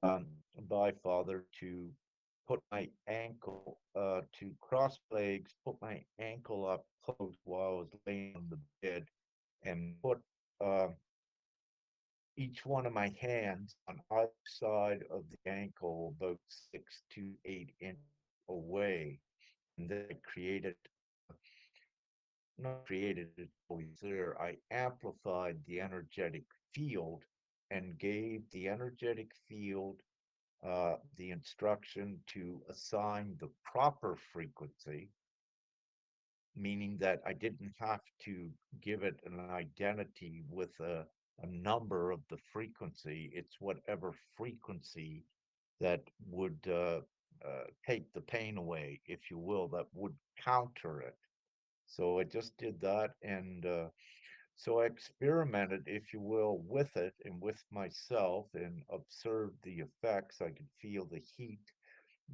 um, by Father to put my ankle, to cross legs, put my ankle up close while I was laying on the bed, and put uh, each one of my hands on either side of the ankle about 6 to 8 inches away. And then I created, not created, it's always there. I amplified the energetic field and gave the energetic field the instruction to assign the proper frequency, meaning that I didn't have to give it an identity with a number of the frequency. It's whatever frequency that would take the pain away, if you will, that would counter it. So I just did that. And so I experimented, if you will, with it and with myself and observed the effects. I could feel the heat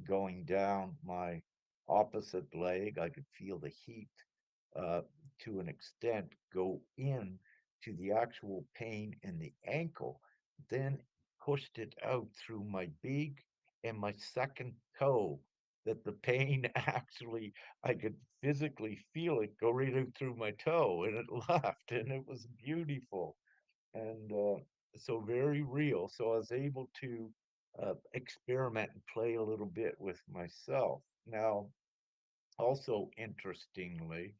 going down my opposite leg. I could feel the heat uh, to an extent go in to the actual pain in the ankle, then pushed it out through my big and my second toe. That the pain actually, I could physically feel it go right out through my toe, and it left, and it was beautiful. And so very real. So I was able to experiment and play a little bit with myself. Now, also interestingly,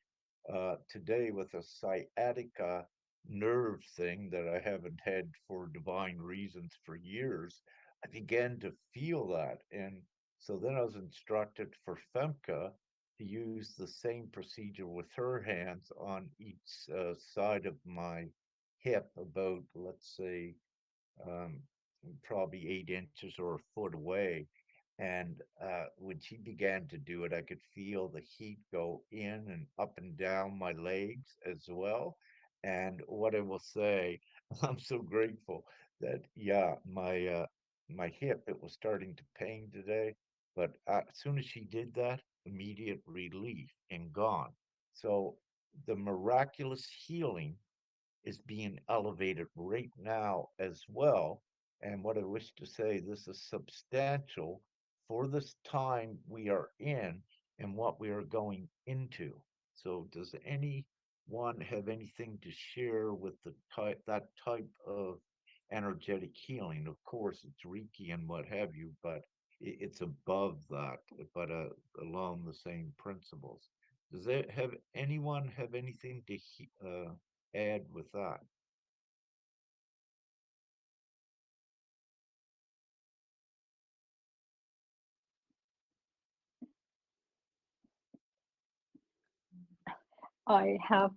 today with a sciatica nerve thing that I haven't had for divine reasons for years, I began to feel that. And so then I was instructed for Femke to use the same procedure with her hands on each side of my hip, about, let's say, um, probably 8 inches or a foot away. And when she began to do it, I could feel the heat go in and up and down my legs as well. And what I will say, I'm so grateful that, yeah, my hip, it was starting to pain today, but as soon as she did that, immediate relief and gone. So the miraculous healing is being elevated right now as well. And what I wish to say, this is substantial for this time we are in and what we are going into. So, does anyone have anything to share with that type of energetic healing? Of course, it's Reiki and what have you, but it's above that, but along the same principles. Does it have anyone have anything to add with that? I have,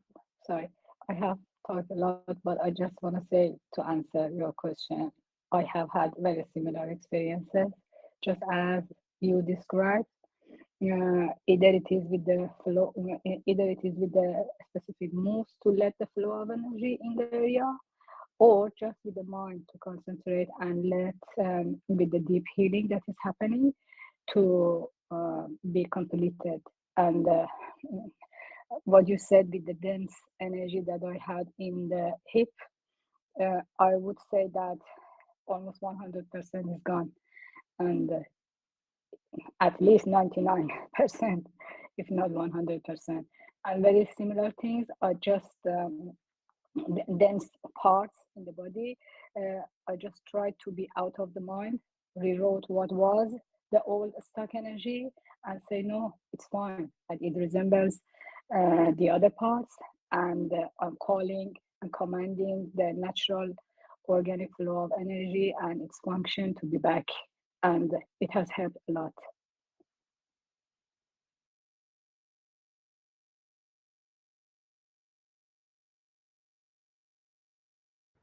sorry, I have talked a lot, but I just want to say to answer your question, I have had very similar experiences, just as you described. Either it is with the flow, either it is with the specific moves to let the flow of energy in the area, or just with the mind to concentrate and let with the deep healing that is happening to be completed. And what you said with the dense energy that I had in the hip, I would say that almost 100% is gone, and at least 99%, if not 100%. And very similar things are just dense parts in the body. I just tried to be out of the mind, rewrote what was the old stuck energy, and say, no, it's fine. Like it resembles the other parts. And I'm calling and commanding the natural organic flow of energy and its function to be back. And it has helped a lot.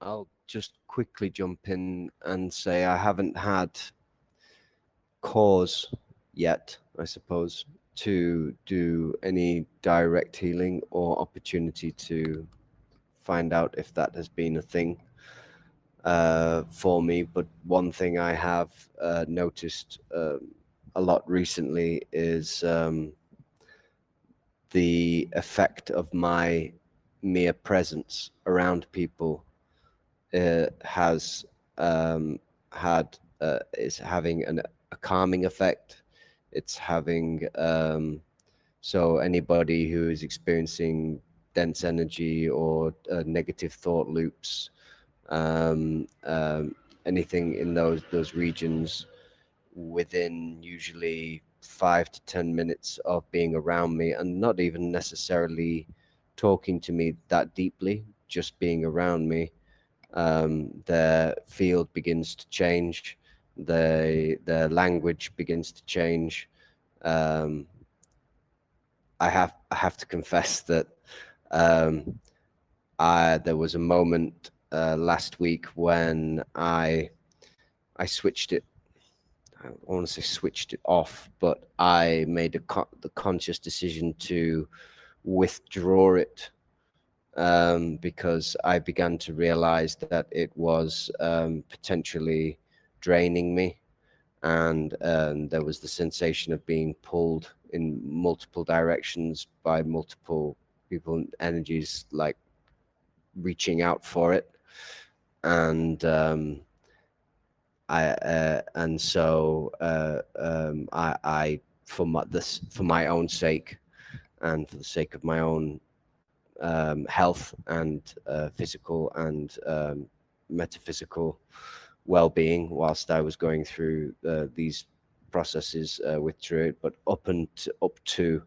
I'll just quickly jump in and say I haven't had cause yet, I suppose, to do any direct healing or opportunity to find out if that has been a thing for me. But one thing I have noticed a lot recently is the effect of my mere presence around people has had is having a calming effect. It's having so anybody who is experiencing dense energy or negative thought loops, um, um, anything in those regions within usually 5 to 10 minutes of being around me, and not even necessarily talking to me that deeply, just being around me, their field begins to change, their language begins to change. Um, I have to confess that um, I there was a moment last week when I switched it. I want to say switched it off, but I made the conscious decision to withdraw it because I began to realize that it was potentially draining me, and there was the sensation of being pulled in multiple directions by multiple people and energies, like reaching out for it. And I for my own sake and for the sake of my own health and physical and metaphysical well-being, whilst I was going through these processes with Druid. But up to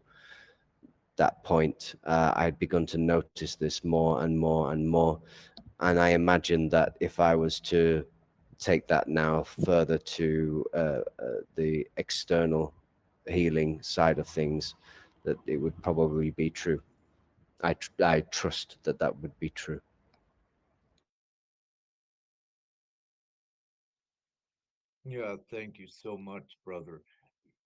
that point, I had begun to notice this more and more and more. And I imagined that if I was to take that now further to the external healing side of things, that it would probably be true. I trust that that would be true. Yeah, thank you so much, brother.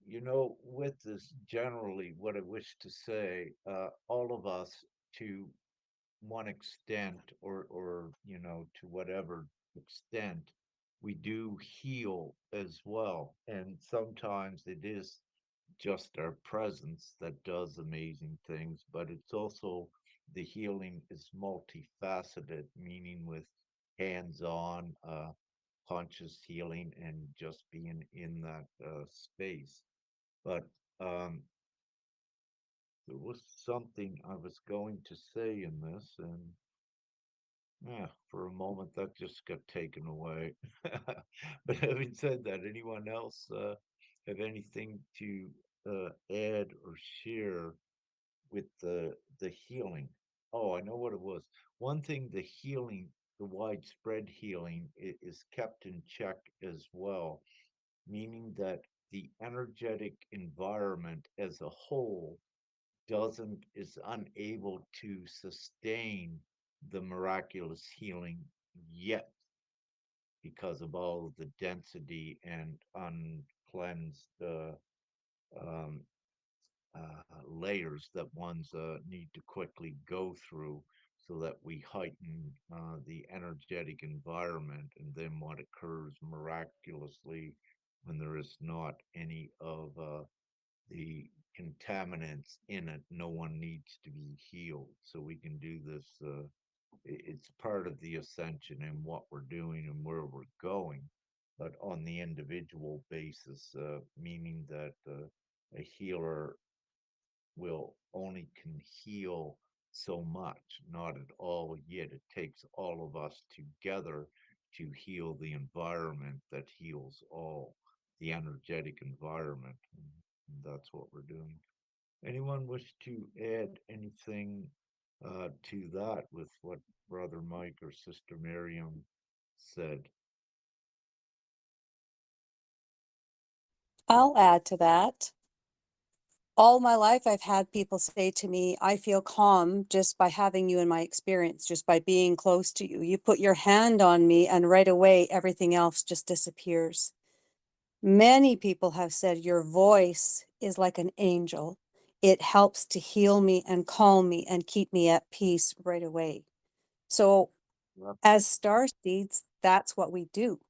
You know, with this, generally, what I wish to say, all of us, to one extent, or to whatever extent, we do heal as well. And sometimes it is just our presence that does amazing things, but it's also the healing is multifaceted, meaning with hands-on, conscious healing and just being in that space. But um, there was something I was going to say in this, and yeah, for a moment that just got taken away. But having said that, anyone else? have anything to add or share with the healing? Oh, I know what it was. One thing, the healing, the widespread healing is kept in check as well, meaning that the energetic environment as a whole is unable to sustain the miraculous healing yet because of all of the density and uncleansed um, layers that ones need to quickly go through so that we heighten the energetic environment. And then what occurs miraculously when there is not any of the contaminants in it, no one needs to be healed. So we can do this. It's part of the ascension and what we're doing and where we're going, but on the individual basis, meaning that a healer will only can heal so much, not at all yet. It takes all of us together to heal the environment that heals all, the energetic environment. And that's what we're doing. Anyone wish to add anything to that with what Brother Mike or Sister Miriam said? I'll add to that. All my life, I've had people say to me, I feel calm just by having you in my experience, just by being close to you. You put your hand on me, and right away, everything else just disappears. Many people have said your voice is like an angel. It helps to heal me and calm me and keep me at peace right away. So, Yep. as star seeds, that's what we do.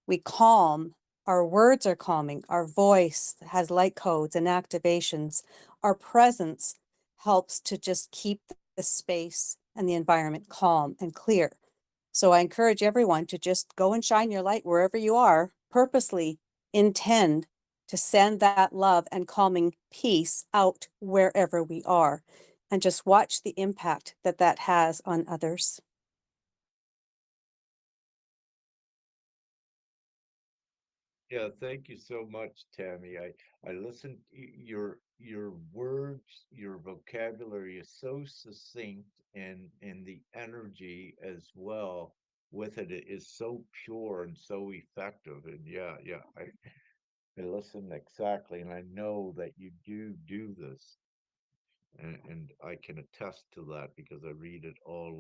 We calm. Our words are calming. Our voice has light codes and activations. Our presence helps to just keep the space and the environment calm and clear. So I encourage everyone to just go and shine your light wherever you are, purposely intend to send that love and calming peace out wherever we are, and just watch the impact that that has on others. Yeah, thank you so much, Tammy. I listened. Your words, your vocabulary is so succinct, and the energy as well with it is so pure and so effective. And yeah, I listen exactly, and I know that you do this, and I can attest to that because I read it all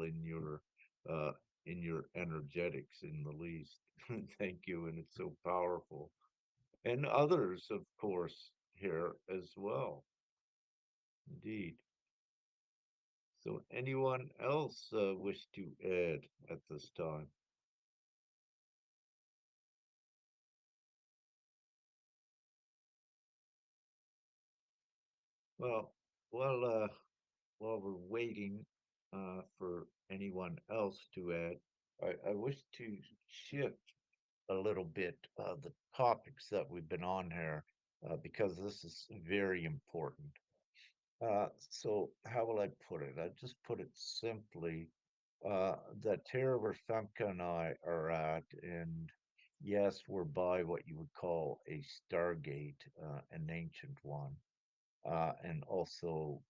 uh in your energetics in the least. Thank you, and it's so powerful. And others, of course, here as well. Indeed. So, anyone else wish to add at this time? Well, well, while we're waiting for anyone else to add, I wish to shift a little bit the topics that we've been on here because this is very important. So how will I put it? I just put it simply that here where Femke and I are at, and yes, we're by what you would call a stargate, an ancient one, and also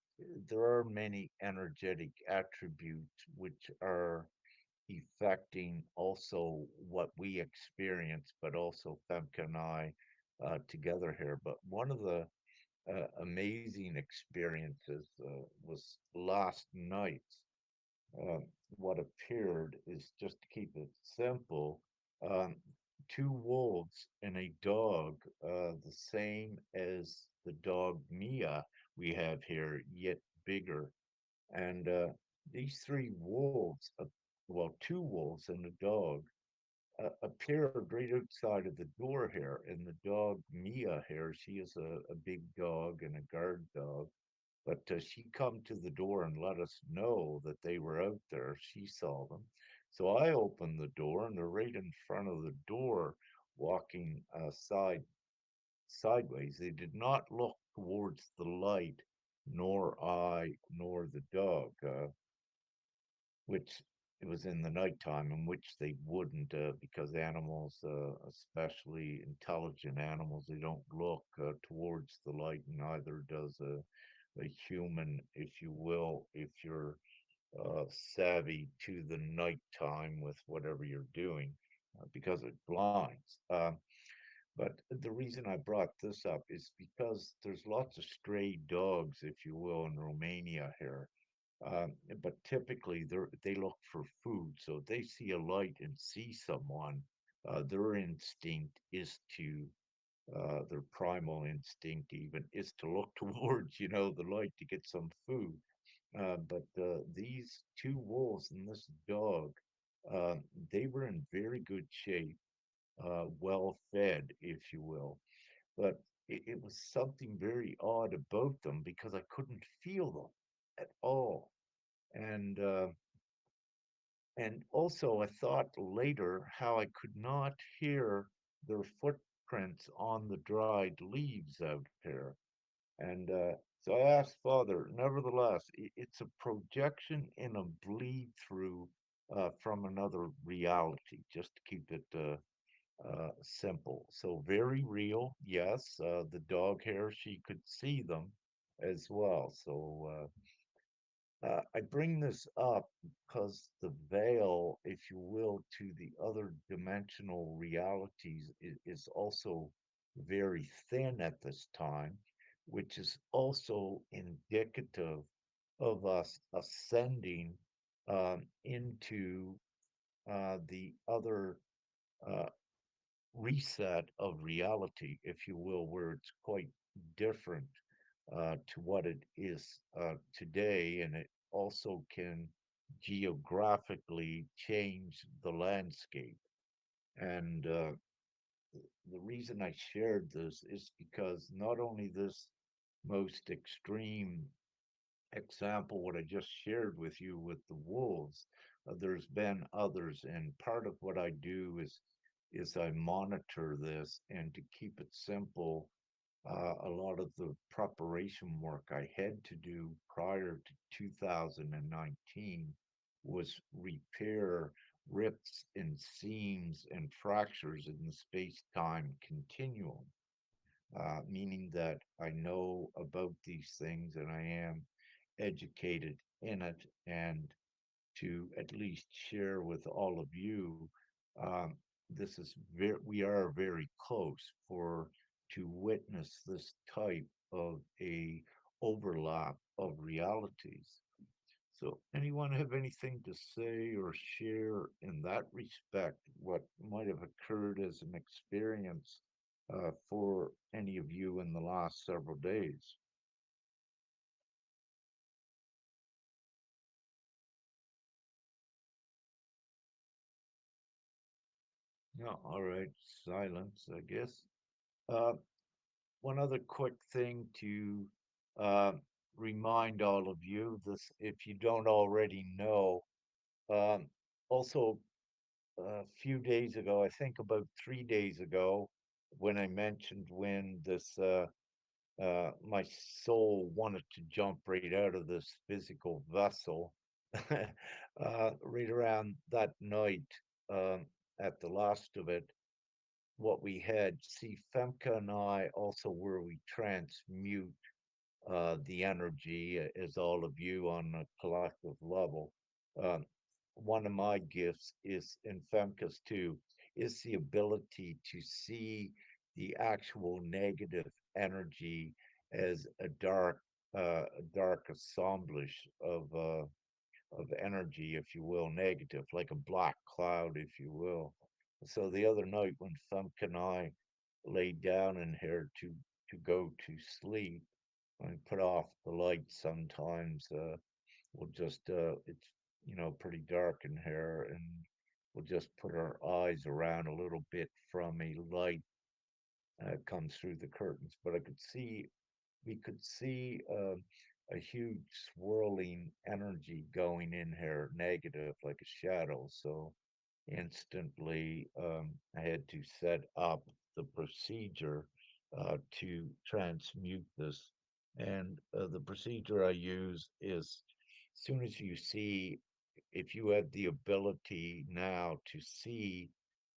there are many energetic attributes which are affecting also what we experience, but also Femke and I together here. But one of the amazing experiences was last night. Um, what appeared is just to keep it simple, um, two wolves and a dog, the same as the dog Mia we have here, yet bigger. And these three wolves, well, two wolves and a dog, appeared right outside of the door here. And the dog Mia here, she is a big dog and a guard dog, but she come to the door and let us know that they were out there. She saw them. So I opened the door and they're right in front of the door, walking sideways. They did not look towards the light, nor I, nor the dog, which it was in the nighttime, in which they wouldn't, because animals, especially intelligent animals, they don't look towards the light, and neither does a human, if you will, if you're savvy to the nighttime with whatever you're doing, because it blinds. But the reason I brought this up is because there's lots of stray dogs, if you will, in Romania here. But typically they look for food. So if they see a light and see someone, their instinct is to, their primal instinct even is to look towards, the light to get some food. But these two wolves and this dog, uh, they were in very good shape, well fed, if you will. But it was something very odd about them because I couldn't feel them at all. And and also I thought later how I could not hear their footprints on the dried leaves out here. And so I asked Father, nevertheless, it's a projection in a bleed through from another reality, just to keep it simple. So very real, yes. The dog hair, she could see them as well. So I bring this up because the veil, if you will, to the other dimensional realities is also very thin at this time, which is also indicative of us ascending into the other uh, reset of reality, if you will, where it's quite different to what it is today, and it also can geographically change the landscape. And the reason I shared this is because not only this most extreme example, what I just shared with you with the wolves, there's been others, and part of what I do is I monitor this, and to keep it simple, a lot of the preparation work I had to do prior to 2019 was repair rips and seams and fractures in the space-time continuum, meaning that I know about these things and I am educated in it, and to at least share with all of you, um, this is we are very close for to witness this type of a overlap of realities. So anyone have anything to say or share in that respect, what might have occurred as an experience for any of you in the last several days? No, all right, silence, I guess. Uh, One other quick thing to uh, remind all of you, this, if you don't already know, um, also a few days ago, I think about 3 days ago, when I mentioned when this my soul wanted to jump right out of this physical vessel, right around that night, um, at the last of it, what we had, see, Femke and I also where we transmute the energy, as all of you on a collective level. Um, One of my gifts is, in Femke's too, is the ability to see the actual negative energy as a dark assemblage of energy, if you will, negative, like a black cloud, if you will. So the other night when Thump and I laid down in here to go to sleep, I put off the lights sometimes. We'll just it's pretty dark in here, and we'll just put our eyes around a little bit from a light comes through the curtains. But we could see a huge swirling energy going in here, negative, like a shadow. So instantly, I had to set up the procedure to transmute this. And the procedure I use is, as soon as you see if you had the ability now to see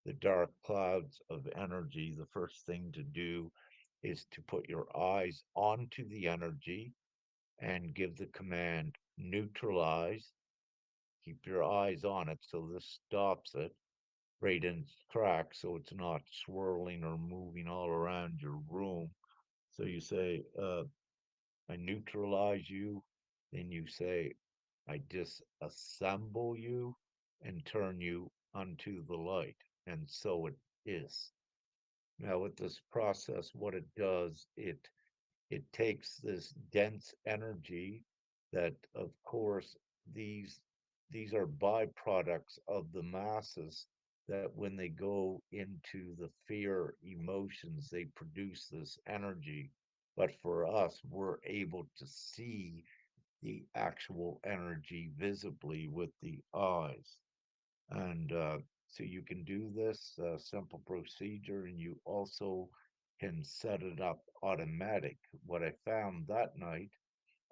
the dark clouds of energy, the first thing to do is to put your eyes onto the energy and give the command neutralize. Keep your eyes on it so this stops it right in its tracks so it's not swirling or moving all around your room. So you say, I neutralize you. Then you say, I disassemble you and turn you unto the light. And so it is. Now, with this process, what it does, it takes this dense energy that, of course, these these are byproducts of the masses that when they go into the fear emotions, they produce this energy. But for us, we're able to see the actual energy visibly with the eyes. And so you can do this simple procedure, and you also can set it up automatic. What I found that night,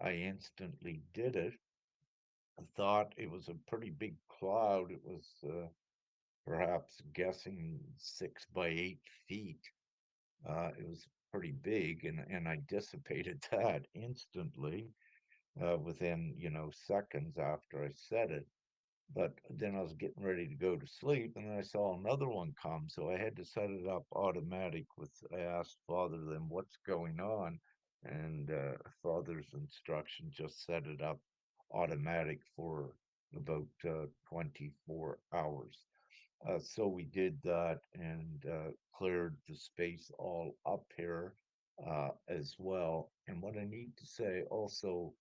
I instantly did it. I thought it was a pretty big cloud. It was perhaps guessing 6 by 8 feet. It was pretty big, and I dissipated that instantly within, seconds after I said it. But then I was getting ready to go to sleep, and then I saw another one come, so I had to set it up automatic. I asked Father then what's going on, and Father's instruction just set it up automatic for about 24 hours. So we did that and cleared the space all up here as well. And what I need to say also,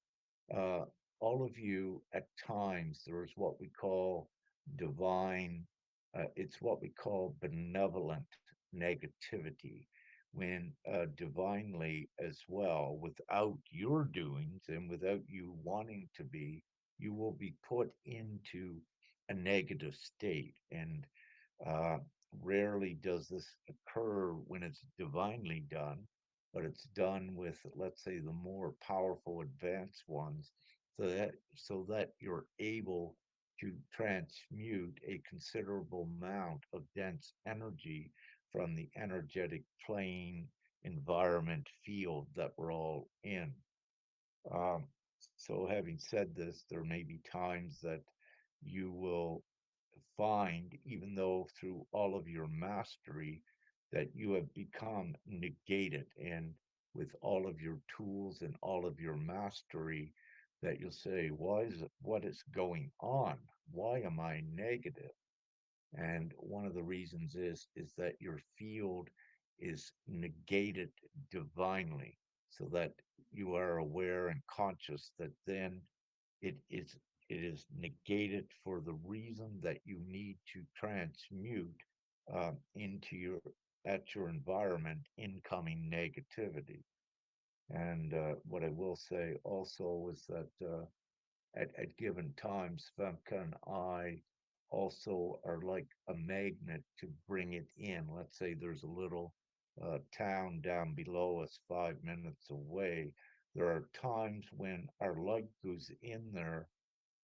uh, all of you at times, there's what we call divine, it's what we call benevolent negativity. When divinely as well, without your doings and without you wanting to be, you will be put into a negative state. And uh, rarely does this occur when it's divinely done, but it's done with, let's say, the more powerful advanced ones, so that you're able to transmute a considerable amount of dense energy from the energetic plane environment field that we're all in. Um, so, having said this, there may be times that you will find, even though through all of your mastery, that you have become negated, and with all of your tools and all of your mastery, that you'll say, what is going on? Why am I negative? And one of the reasons is that your field is negated divinely, so that you are aware and conscious that then it is it is negated for the reason that you need to transmute into your environment incoming negativity. And what I will say also is that at given times, Femke and I also are like a magnet to bring it in. Let's say there's a little town down below us, 5 minutes away. There are times when our light goes in there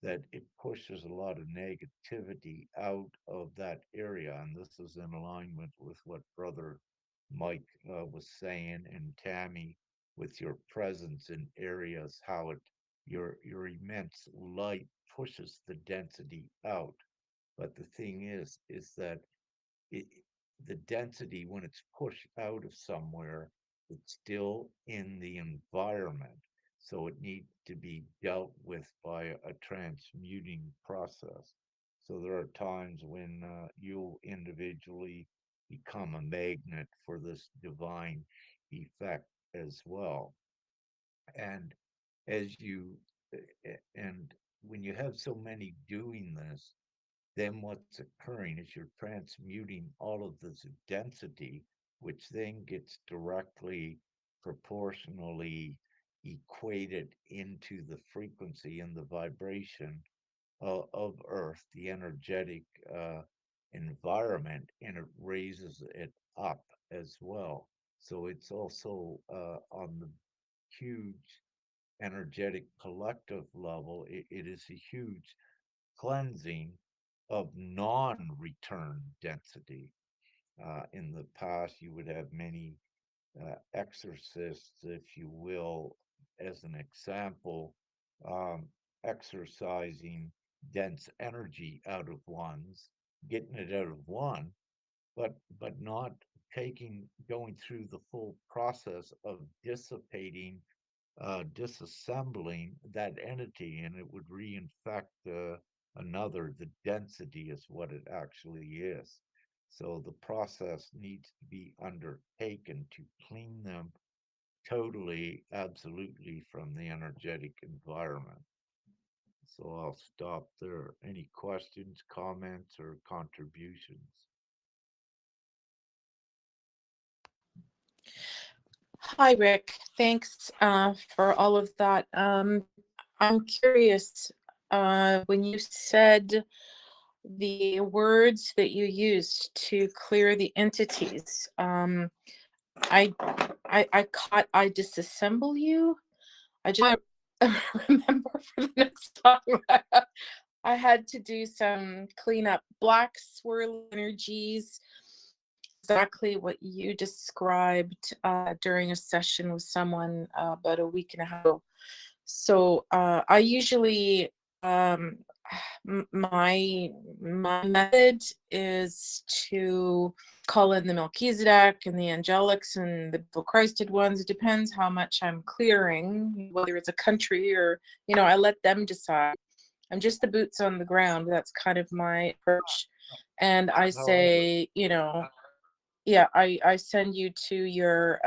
that it pushes a lot of negativity out of that area. And this is in alignment with what Brother Mike was saying, and Tammy, with your presence in areas, how your immense light pushes the density out. But the thing is that it, the density, when it's pushed out of somewhere, it's still in the environment. So it needs to be dealt with by a transmuting process. So there are times when you'll individually become a magnet for this divine effect as well. And as you, and when you have so many doing this, then what's occurring is you're transmuting all of this density, which then gets directly proportionally equated into the frequency and the vibration of Earth, the energetic environment, and it raises it up as well. So it's also on the huge energetic collective level, it is a huge cleansing of non-return density. In the past, you would have many exorcists, if you will, as an example, um, exercising dense energy out of one's, getting it out of one, but not going through the full process of dissipating, disassembling that entity, and it would reinfect another. The density is what it actually is. So the process needs to be undertaken to clean them totally, absolutely from the energetic environment. So I'll stop there. Any questions, comments, or contributions? Hi, Rick. Thanks for all of that. I'm curious, when you said the words that you used to clear the entities, I, I caught I disassemble you. I just remember for the next time I had to do some cleanup, black swirl energies, exactly what you described during a session with someone about a week and a half ago. So I usually my method is to call in the Melchizedek and the angelics and the Christed ones. It depends how much I'm clearing, whether it's a country or, I let them decide. I'm just the boots on the ground. That's kind of my approach. And I However, say, yeah, I send you to your,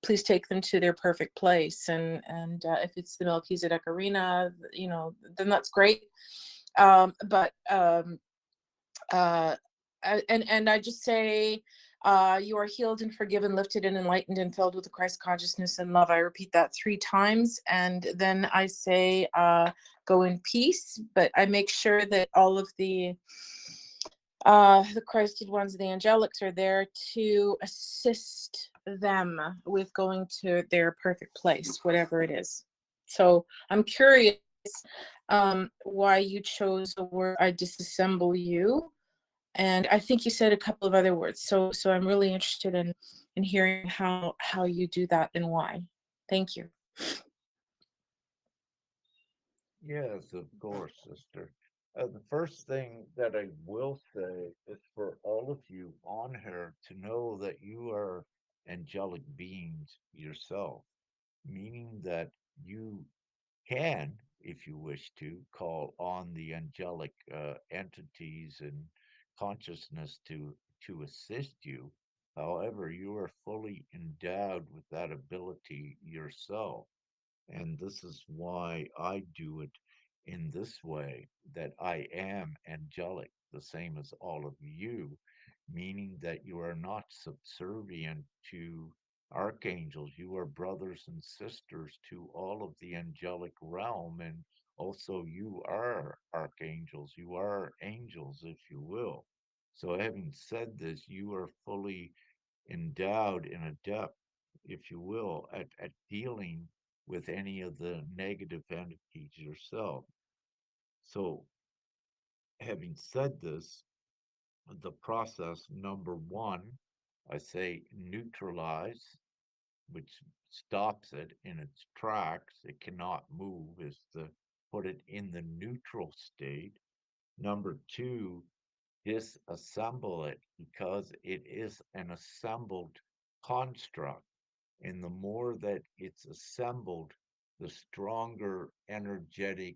please take them to their perfect place. And if it's the Melchizedek arena, then that's great. But and I just say, you are healed and forgiven, lifted and enlightened and filled with the Christ consciousness and love. I repeat that 3 times, and then I say, go in peace. But I make sure that all of the Christed ones, the angelics, are there to assist them with going to their perfect place, whatever it is. So I'm curious why you chose the word "I disassemble you," and I think you said a couple of other words. So I'm really interested in hearing how you do that and why. Thank you. yes, of course, sister. The first thing that I will say is for all of you on here to know that you are angelic beings yourself, meaning that you can, if you wish to, call on the angelic entities and consciousness to assist you. However, you are fully endowed with that ability yourself. And this is why I do it in this way, that I am angelic, the same as all of you, meaning that you are not subservient to archangels. You are brothers and sisters to all of the angelic realm. And also, you are archangels. You are angels, if you will. So, having said this, you are fully endowed and adept, if you will, at dealing with any of the negative entities yourself. So, having said this, the process number 1, I say neutralize, which stops it in its tracks. It cannot move, is to put it in the neutral state. Number 2, disassemble it because it is an assembled construct. And the more that it's assembled, the stronger energetic,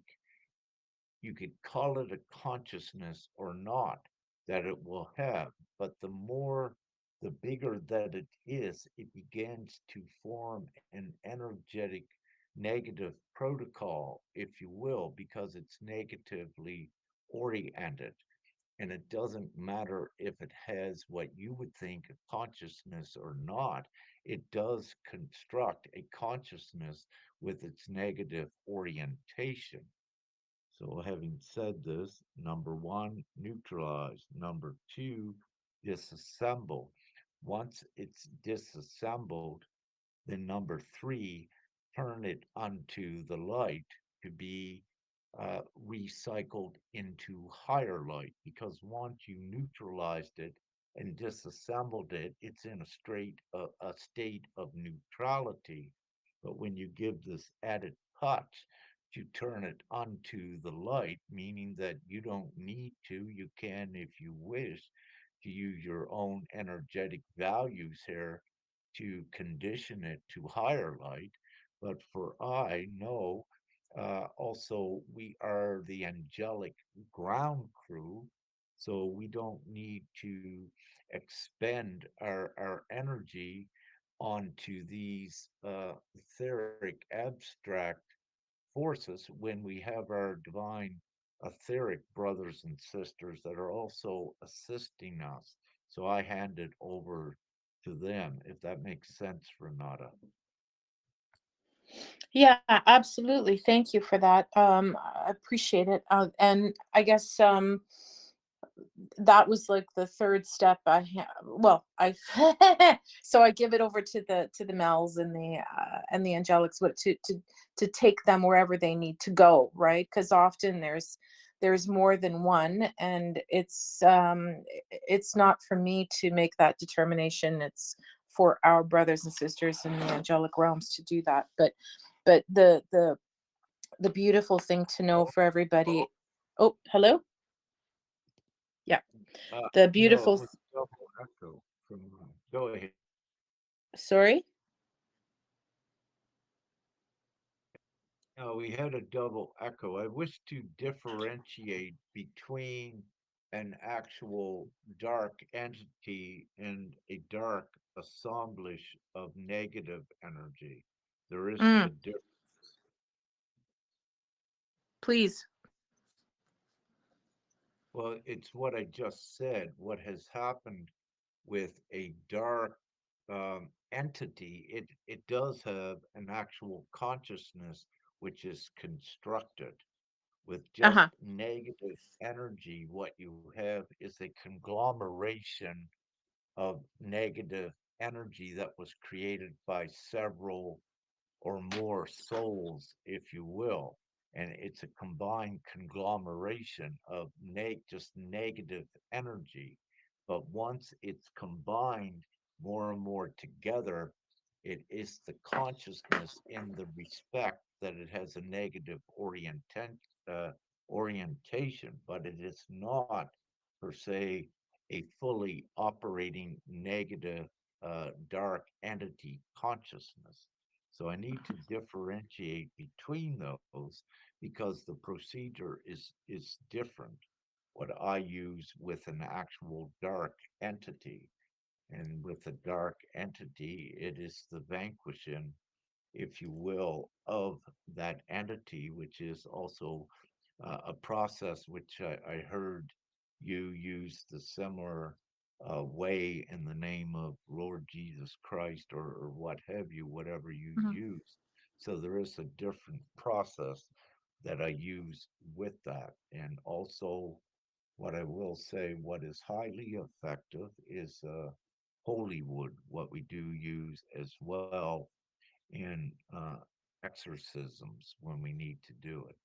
you could call it a consciousness or not, that it will have. But the bigger that it is, it begins to form an energetic negative protocol, if you will, because it's negatively oriented. And it doesn't matter if it has what you would think a consciousness or not, it does construct a consciousness with its negative orientation. So, having said this, number 1, neutralize. Number 2, disassemble. Once it's disassembled, then number 3, turn it unto the light to be recycled into higher light, because once you neutralized it and disassembled it, it's in a state of neutrality. But when you give this added touch, to turn it onto the light, meaning that you don't need to, you can, if you wish, to use your own energetic values here to condition it to higher light. But for I know, also, we are the angelic ground crew, so we don't need to expend our energy onto these etheric abstract forces when we have our divine etheric brothers and sisters that are also assisting us. So I hand it over to them, if that makes sense, Renata. Yeah, absolutely. Thank you for that. I appreciate it. And I guess that was like the third step. Well, I so I give it over to the Mels and the angelics, what to take them wherever they need to go, right? Because often there's more than one, and it's not for me to make that determination. It's for our brothers and sisters in the angelic realms to do that. But the beautiful thing to know for everybody. Oh, hello. Yeah, the No, it beautiful. was double echo from go ahead. Sorry. No, we had a double echo. I wish to differentiate between an actual dark entity and a dark assemblage of negative energy. There is a Mm, difference. please. Well, it's what I just said. What has happened with a dark entity, it does have an actual consciousness which is constructed. With just Uh-huh. negative energy, what you have is a conglomeration of negative energy that was created by several or more souls, if you will. And it's a combined conglomeration of just negative energy. But once it's combined more and more together, it is the consciousness in the respect that it has a negative uh, orientation, but it is not per se a fully operating negative dark entity consciousness. So I need to differentiate between those because the procedure is different. What I use with an actual dark entity, and with a dark entity, it is the vanquishing, if you will, of that entity, which is also a process which I heard you use the similar way in the name of Lord Jesus Christ, or what have you, whatever you Mhm. use. So there is a different process that I use with that. And also, what I will say, what is highly effective is holy wood, what we do use as well in exorcisms when we need to do it.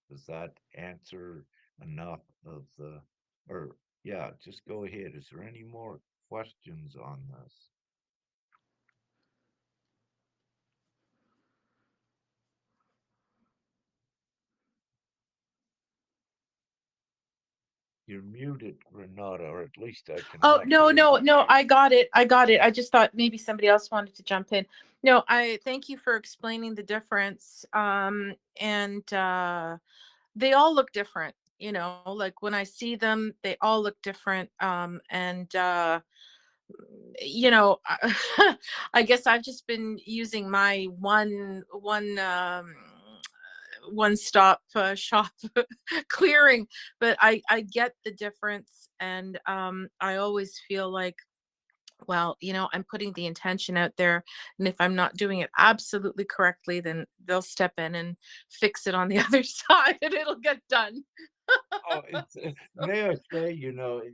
Does that answer enough of the, or yeah, just go ahead. Is there any more questions on this? You're muted, Renata, or at least I Oh, cannot no, hear no, you. no, I got it. I got it. I just thought maybe somebody else wanted to jump in. No, I thank you for explaining the difference. And they all look different, like when I see them, they all look different. And I guess I've just been using my one stop shop clearing, but I get the difference. And I always feel like, well, I'm putting the intention out there, and if I'm not doing it absolutely correctly, then they'll step in and fix it on the other side, and it'll get done. Oh, it's may I say,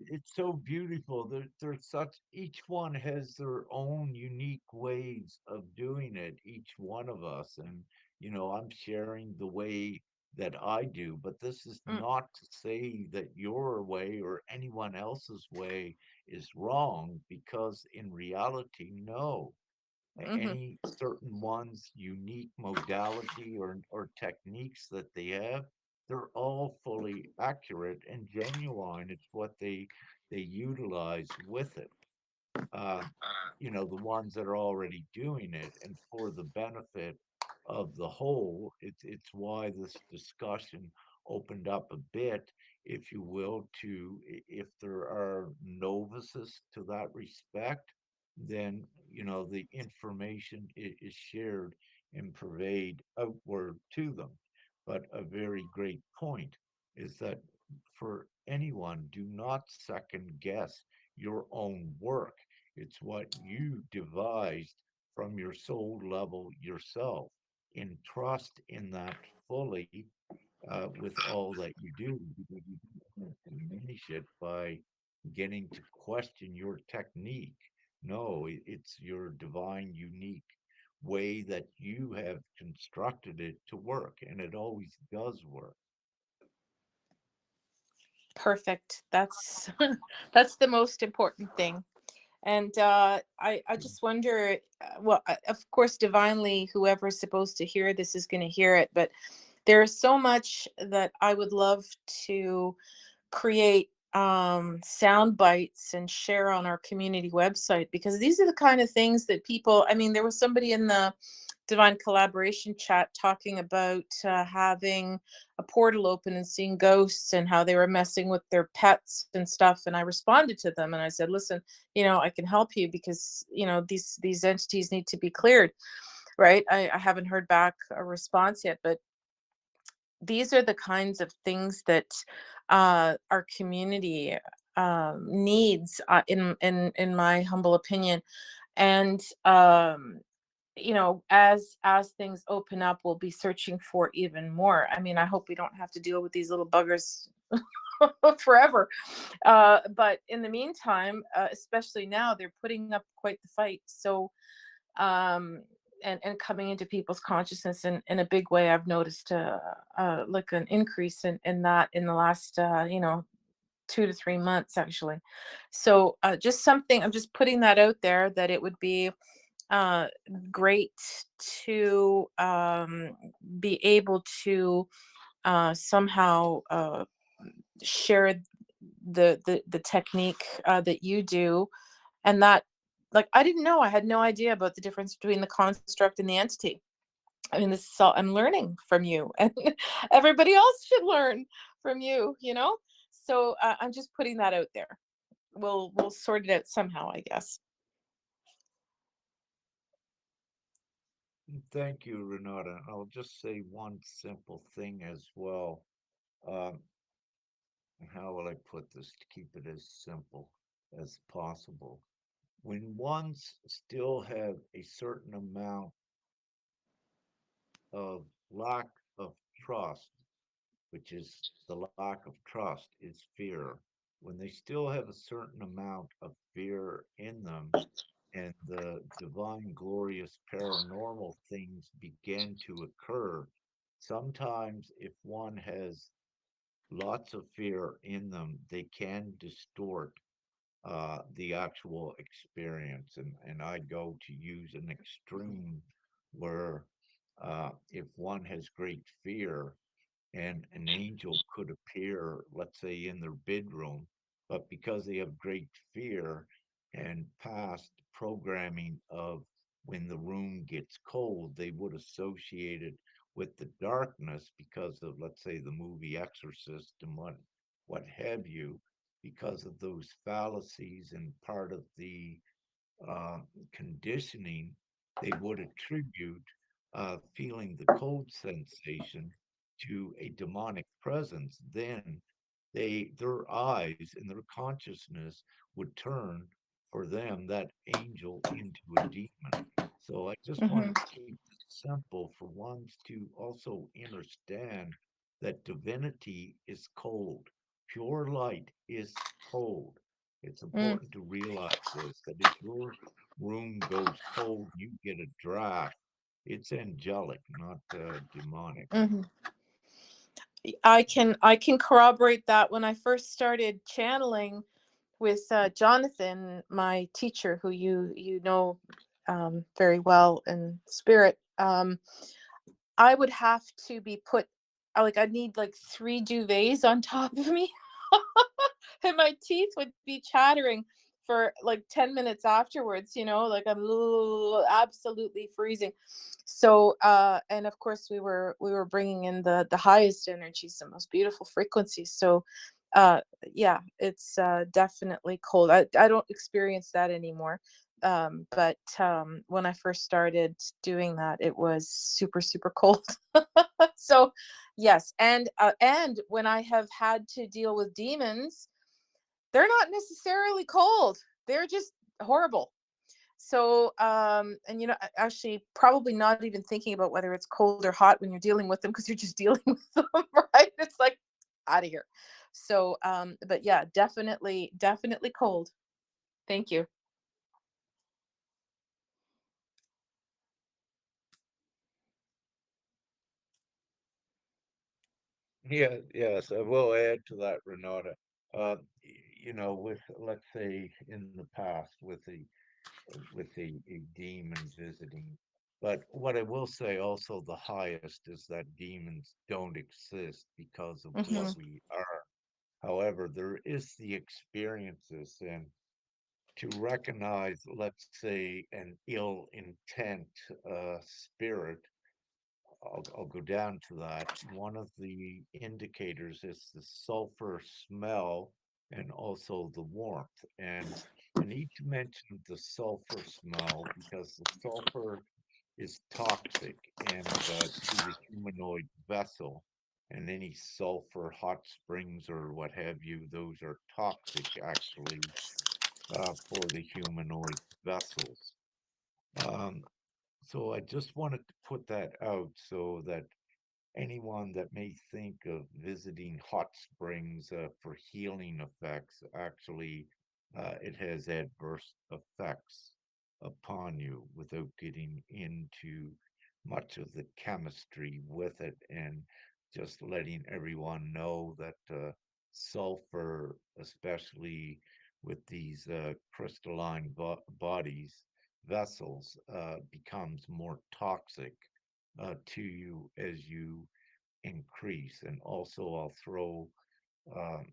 it's so beautiful. There's such each one has their own unique ways of doing it, each one of us. And I'm sharing the way that I do. But this is Mm, not to say that your way or anyone else's way is wrong, because in reality, no. mhm. Any certain one's unique modality or techniques that they have, they're all fully accurate and genuine. It's what they utilize with it. uh, the ones that are already doing it and for the benefit of the whole. It's why this discussion opened up a bit, if you will, to if there are novices to that respect, then the information is shared and purveyed outward to them. But a very great point is that for anyone, do not second guess your own work. It's what you devised from your soul level yourself. In trust in that fully, with all that you do, because you don't diminish it by beginning to question your technique. No, it's your divine, unique way that you have constructed it to work, and it always does work. Perfect. That's that's the most important thing. And I just wonder, well, of course, divinely, whoever is supposed to hear this is going to hear it, but there's so much that I would love to create sound bites and share on our community website, because these are the kind of things that people, I mean, there was somebody in the divine collaboration chat talking about having a portal open and seeing ghosts and how they were messing with their pets and stuff, and I responded to them and I said, listen, I can help you, because these entities need to be cleared, right? I haven't heard back a response yet, but these are the kinds of things that our community needs, in my humble opinion. And as things open up, we'll be searching for even more. I mean, I hope we don't have to deal with these little buggers forever. But in the meantime, especially now, they're putting up quite the fight. So um and coming into people's consciousness in a big way. I've noticed like an increase in that in the last 2 to 3 months, actually. So just something, I'm just putting that out there, that it would be uh great to be able to somehow share the technique that you do. And that, like, I didn't know, I had no idea about the difference between the construct and the entity. I mean, this is all I'm learning from you, and everybody else should learn from you. So I'm just putting that out there. We'll sort it out somehow, I guess. Thank you, Renata. I'll just say one simple thing as well. Um, how will I put this to keep it as simple as possible? When ones still have a certain amount of lack of trust, which is the lack of trust is fear. When they still have a certain amount of fear in them, and the divine, glorious, paranormal things begin to occur, sometimes if one has lots of fear in them, they can distort the actual experience. And I go to use an extreme where if one has great fear, and an angel could appear, let's say, in their bedroom, but because they have great fear and past programming of when the room gets cold, they would associate it with the darkness because of, let's say, the movie Exorcist and what have you, because of those fallacies and part of the uh, conditioning, they would attribute feeling the cold sensation to a demonic presence. Then their eyes and their consciousness would turn for them that angel into a demon. So I just want Hmm. to keep it simple for ones to also understand that divinity is cold. Pure light is cold. It's Mm, important to realize this, that if your room goes cold, you get a draft. It's angelic, not demonic. hmm. I can corroborate that. When I first started channeling with Jonathan, my teacher, who you know very well in spirit, I would have to be put, like, I'd need like 3 duvets on top of me, and my teeth would be chattering for like 10 minutes afterwards, you know, like I'm absolutely freezing. So and of course we were bringing in the highest energies, the most beautiful frequencies. So uh yeah, it's definitely cold. I don't experience that anymore. But when I first started doing that, it was super, super cold. So yes, and when I have had to deal with demons, they're not necessarily cold. They're just horrible. So and you know, actually probably not even thinking about whether it's cold or hot when you're dealing with them, because you're just dealing with them, right? It's like, out of here. So but yeah, definitely cold. Thank you. Yeah, yes, I will add to that, Renata. You know, with, let's say, in the past with a demon visiting, but what I will say also, the highest is that demons don't exist because of what Hmm. we are. However, there is the experiences, and to recognize, let's say, an ill intent spirit. I'll go down to that. One of the indicators is the sulfur smell and also the warmth. And each mentioned the sulfur smell because the sulfur is toxic and to the humanoid vessel. And any sulfur hot springs or what have you, those are toxic actually for the humanoid vessels. Um, so I just wanted to put that out so that anyone that may think of visiting hot springs for healing effects, actually, it has adverse effects upon you without getting into much of the chemistry with it, and just letting everyone know that sulfur, especially with these crystalline bodies, vessels, becomes more toxic to you as you increase. And also, I'll throw, um,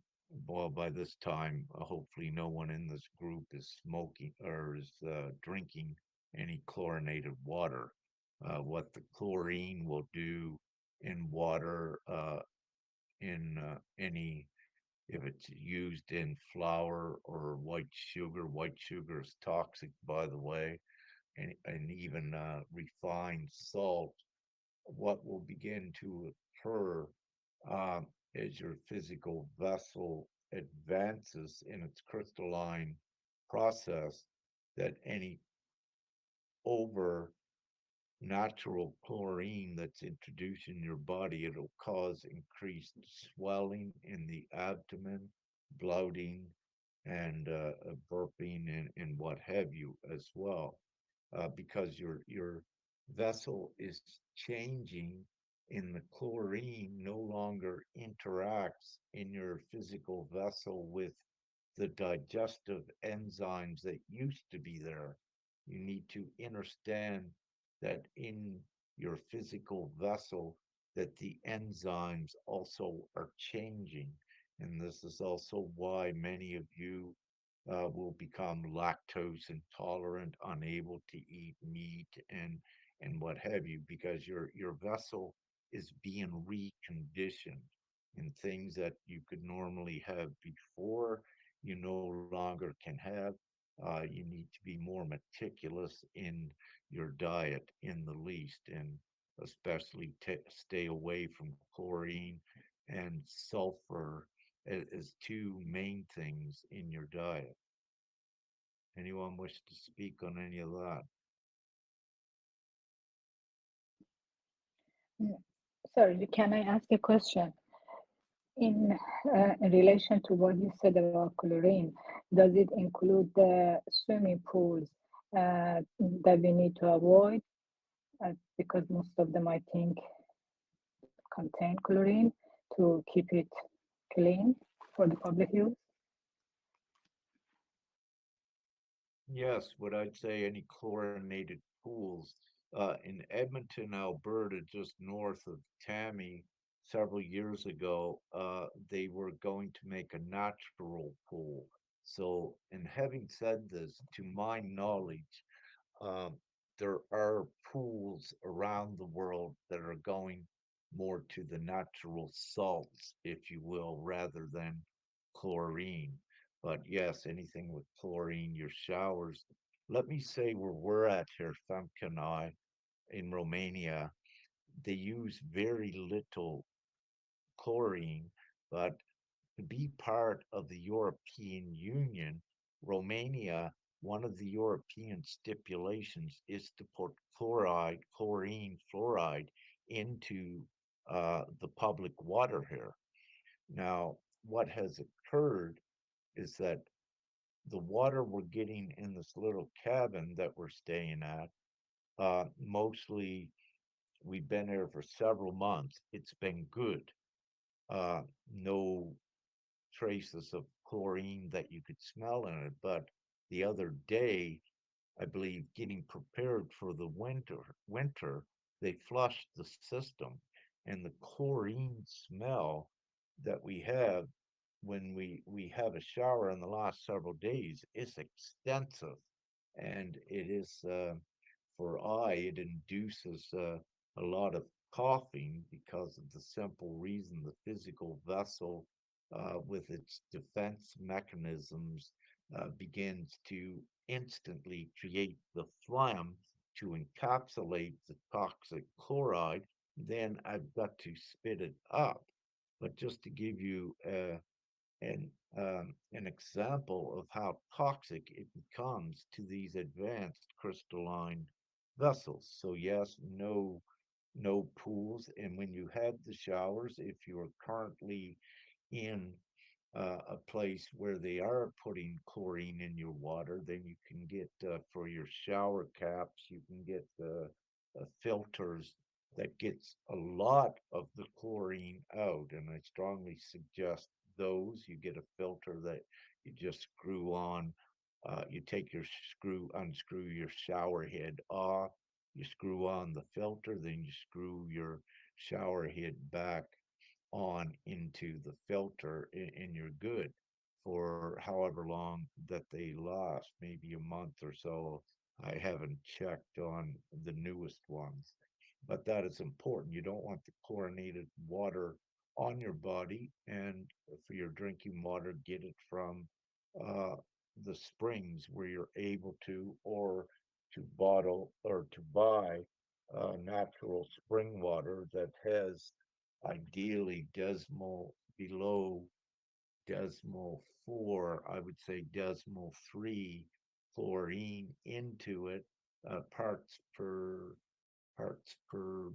well, by this time, hopefully, no one in this group is smoking or is drinking any chlorinated water. What the chlorine will do in water, in any, if it's used in flour or white sugar is toxic, by the way, and even refined salt, what will begin to occur um, as your physical vessel advances in its crystalline process, that any over natural chlorine that's introduced in your body, it'll cause increased swelling in the abdomen, bloating, and burping, and what have you as well, because your vessel is changing, and the chlorine no longer interacts in your physical vessel with the digestive enzymes that used to be there. You need to understand that in your physical vessel, that the enzymes also are changing. And this is also why many of you will become lactose intolerant, unable to eat meat, and what have you, because your vessel is being reconditioned, and things that you could normally have before, you no longer can have. You need to be more meticulous in your diet, in the least, and especially stay away from chlorine and sulfur as two main things in your diet. Anyone wish to speak on any of that? Mm, sorry, can I ask a question? In relation to what you said about chlorine, does it include the swimming pools that we need to avoid? Because most of them, I think, contain chlorine. to keep it clean for the public use? Yes, what I'd say any chlorinated pools in Edmonton, Alberta, just north of Tammy, several years ago, they were going to make a natural pool. So, in having said this, to my knowledge, um, there are pools around the world that are going more to the natural salts, if you will, rather than chlorine. But yes, anything with chlorine, your showers. Let me say where we're at here, Femke and I, in Romania, they use very little chlorine, but to be part of the European Union, Romania, one of the European stipulations is to put chlorine, fluoride into the public water here. Now, what has occurred is that the water we're getting in this little cabin that we're staying at, mostly we've been there for several months. It's been good. No traces of chlorine that you could smell in it. But the other day, I believe, getting prepared for the winter, they flushed the system, and the chlorine smell that we have when we have a shower in the last several days is extensive, and it is for eye, it induces a lot of coughing because of the simple reason the physical vessel, with its defense mechanisms, begins to instantly create the phlegm to encapsulate the toxic chloride. Then I've got to spit it up. But just to give you an an example of how toxic it becomes to these advanced crystalline vessels. So yes, no pools, and when you have the showers, if you are currently in a place where they are putting chlorine in your water, then you can get for your shower caps, you can get filters that gets a lot of the chlorine out, and I strongly suggest those. You get a filter that you just screw on. You take your unscrew your shower head off. You screw on the filter, then you screw your shower head back on into the filter, and you're good for however long that they last, maybe a month or so. I haven't checked on the newest ones, but that is important. You don't want the chlorinated water on your body, and for your drinking water, get it from uh, the springs where you're able to, or to bottle or to buy natural spring water that has ideally decimal below decimal 4, I would say decimal 3 chlorine into it, parts per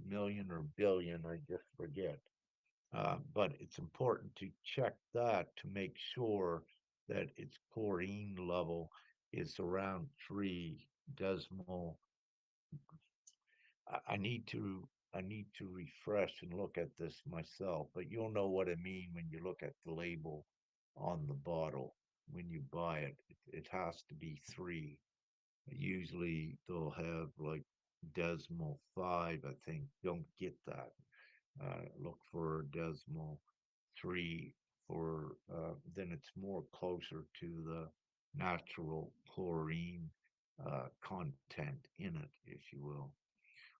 million or billion, I just forget. But it's important to check that to make sure that its chlorine level is around 3 decimal. I need to refresh and look at this myself, but you'll know what I mean when you look at the label on the bottle when you buy it. It has to be 3. Usually they'll have like decimal 5, I think. Don't get that. Look for decimal 3 for then it's more closer to the natural chlorine content in it, if you will.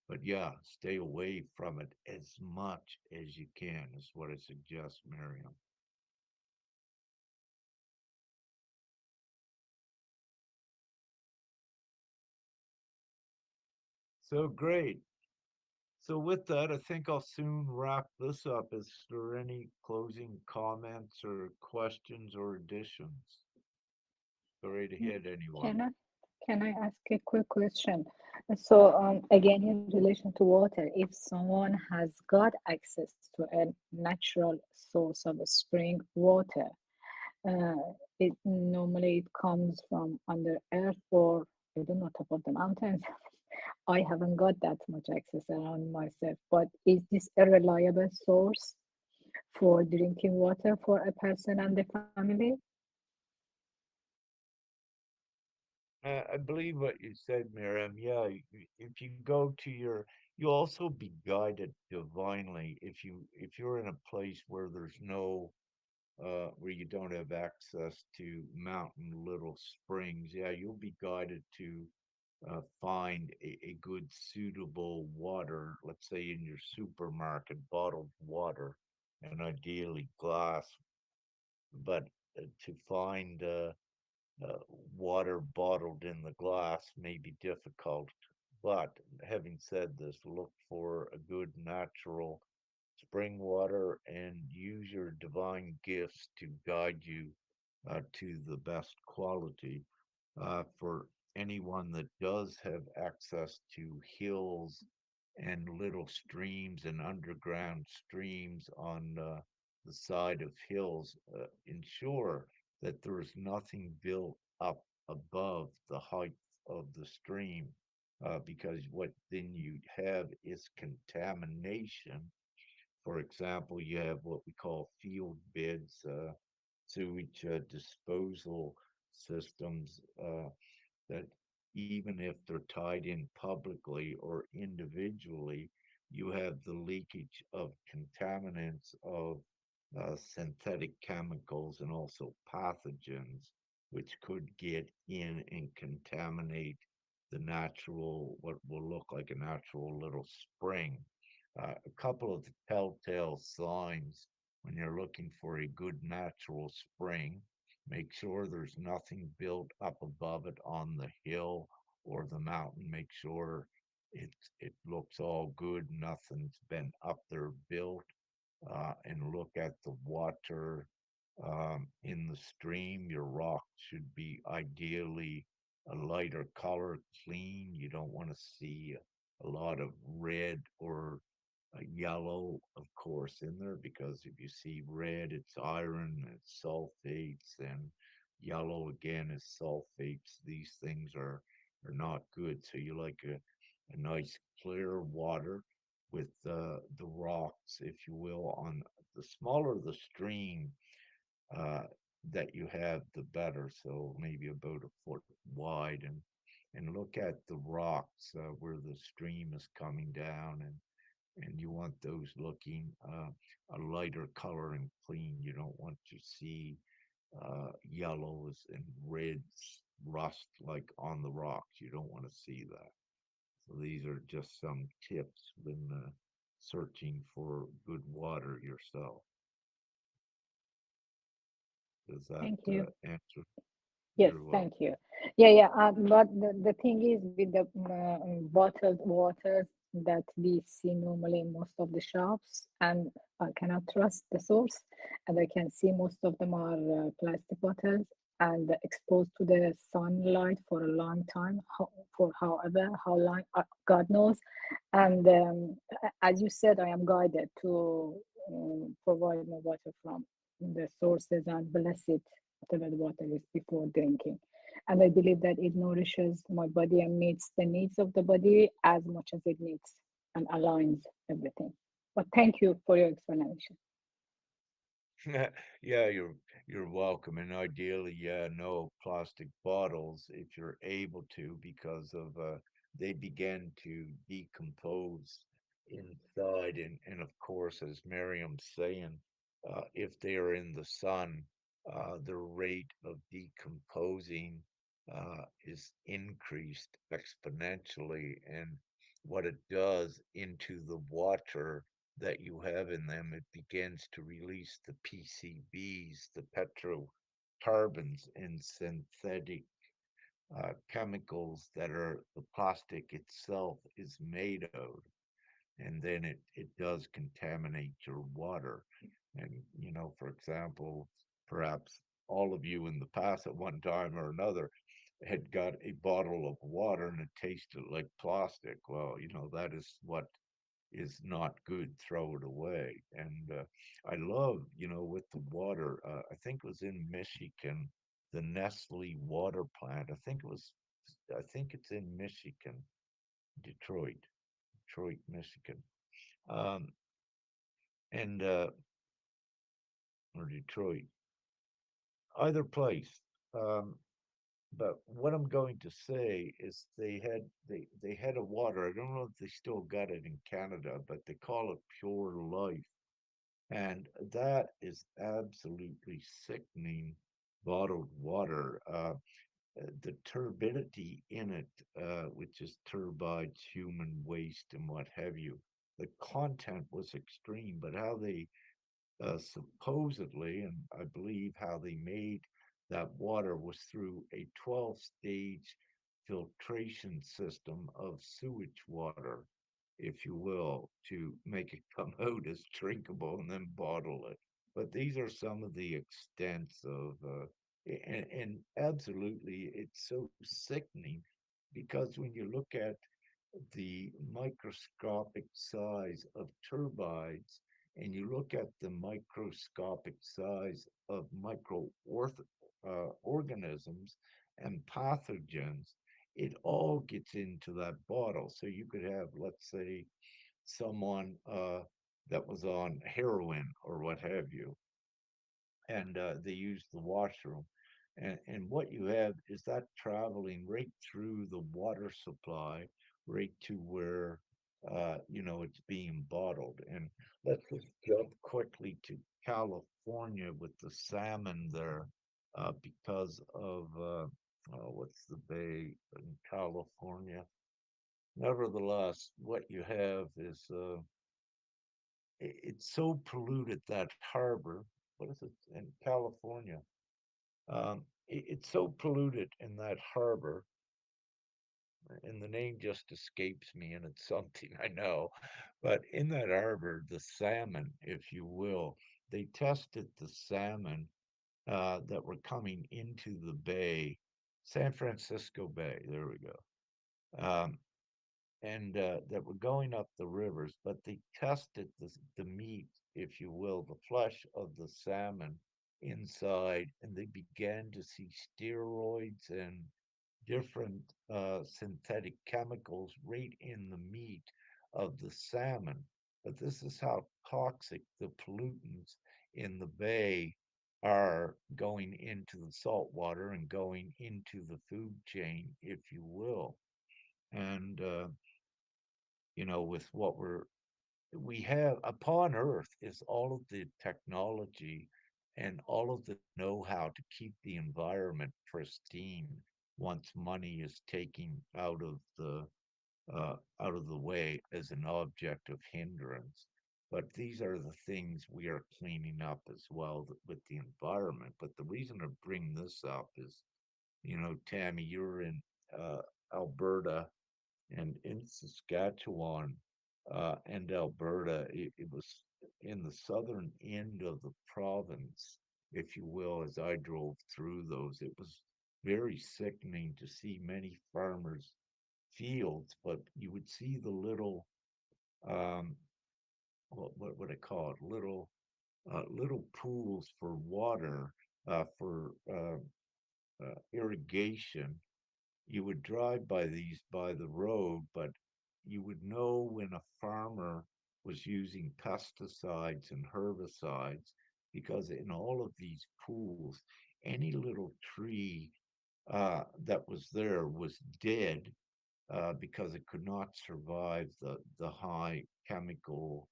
But yeah, stay away from it as much as you can, is what I suggest, Miriam. So great. So with that, I think I'll soon wrap this up. Is there any closing comments or questions or additions? Go right Mm, ahead, anyone. Can I can I ask a quick question? So again, in relation to water, if someone has got access to a natural source of a spring water, uh, it normally it comes from under earth or I don't know top of the mountains. I haven't got that much access around myself, but is this a reliable source for drinking water for a person and the family? I believe what you said, Miriam. Yeah, if you go to your, you'll also be guided divinely. If you're in a place where there's no, where you don't have access to mountain little springs, yeah, you'll be guided to find a good suitable water, let's say in your supermarket, bottled water, and ideally glass. But to find uh, water bottled in the glass may be difficult. But having said this, look for a good natural spring water and use your divine gifts to guide you to the best quality. For anyone that does have access to hills and little streams and underground streams on the side of hills, ensure that there is nothing built up above the height of the stream, because what then you have is contamination. For example, you have what we call field beds, sewage disposal systems, that even if they're tied in publicly or individually, you have the leakage of contaminants of synthetic chemicals and also pathogens, which could get in and contaminate the natural, what will look like a natural little spring. A couple of telltale signs when you're looking for a good natural spring: make sure there's nothing built up above it on the hill or the mountain. Make sure it looks all good, nothing's been up there built. And look at the water in the stream. Your rock should be ideally a lighter color, clean. You don't want to see a lot of red or yellow, of course, in there, because if you see red, it's iron, it's sulfates, and yellow again is sulfates. These things are not good. So you like a nice clear water with the rocks, if you will. On the smaller the stream uh, that you have, the better. So maybe about a foot wide, and look at the rocks where the stream is coming down, and you want those looking a lighter color and clean. You don't want to see yellows and reds rust like on the rocks. You don't want to see that. So these are just some tips when searching for good water yourself. Does that Thank you. answer? Yes, You're thank welcome. you. Yeah, yeah. But the thing is with the bottled waters that we see normally in most of the shops, and I cannot trust the source, and I can see most of them are plastic bottles and exposed to the sunlight for a long time, for however how long, God knows. And as you said, I am guided to provide my water from the sources and bless it, whatever the water is, before drinking. And I believe that it nourishes my body and meets the needs of the body as much as it needs and aligns everything. But thank you for your explanation. Yeah, you're welcome. And ideally, yeah, no plastic bottles if you're able to, because of they begin to decompose inside. And of course, as Miriam's saying, if they are in the sun, the rate of decomposing is increased exponentially. And what it does into the water that you have in them, it begins to release the PCBs, the petrocarbons, and synthetic chemicals that are the plastic itself is made of. And then it does contaminate your water. And, for example, perhaps all of you in the past at one time or another had got a bottle of water and it tasted like plastic. Well, that is what is not good, throw it away. And I love, with the water, I think it was in Michigan, the Nestle water plant. I think it's in Michigan, Detroit, Michigan. Um, and or Detroit, either place. Um, but what I'm going to say is they had a water. I don't know if they still got it in Canada, but they call it Pure Life, and that is absolutely sickening bottled water. The turbidity in it, which is turbides, human waste, and what have you. The content was extreme, but how they supposedly, and I believe how they made that water was through a 12-stage filtration system of sewage water, if you will, to make it come out as drinkable and then bottle it. But these are some of the extents of, and absolutely, it's so sickening because when you look at the microscopic size of turbides and you look at the microscopic size of organisms and pathogens, it all gets into that bottle. So you could have, let's say, someone that was on heroin or what have you, and they use the washroom. And what you have is that traveling right through the water supply, right to where it's being bottled. And let's just jump quickly to California with the salmon there, because of what's the bay in California? Nevertheless, what you have is it's so polluted that harbor. What is it in California? It's so polluted in that harbor, and the name just escapes me, and it's something I know. But in that harbor, the salmon, if you will, they tested the salmon that were coming into the bay, San Francisco Bay. There we go. Um, and that were going up the rivers, but they tested the meat, if you will, the flesh of the salmon inside, and they began to see steroids and different synthetic chemicals right in the meat of the salmon. But this is how toxic the pollutants in the bay are going into the salt water and going into the food chain, if you will. And with what we have upon earth is all of the technology and all of the know-how to keep the environment pristine once money is taken out of the way as an object of hindrance. But these are the things we are cleaning up as well with the environment. But the reason I bring this up is, Tammy, you're in Alberta, and in Saskatchewan and Alberta, it was in the southern end of the province, if you will, as I drove through those. It was very sickening to see many farmers' fields, but you would see the little, um, what would I call it? Little pools for water, for irrigation. You would drive by these by the road, but you would know when a farmer was using pesticides and herbicides because in all of these pools, any little tree that was there was dead because it could not survive the high chemical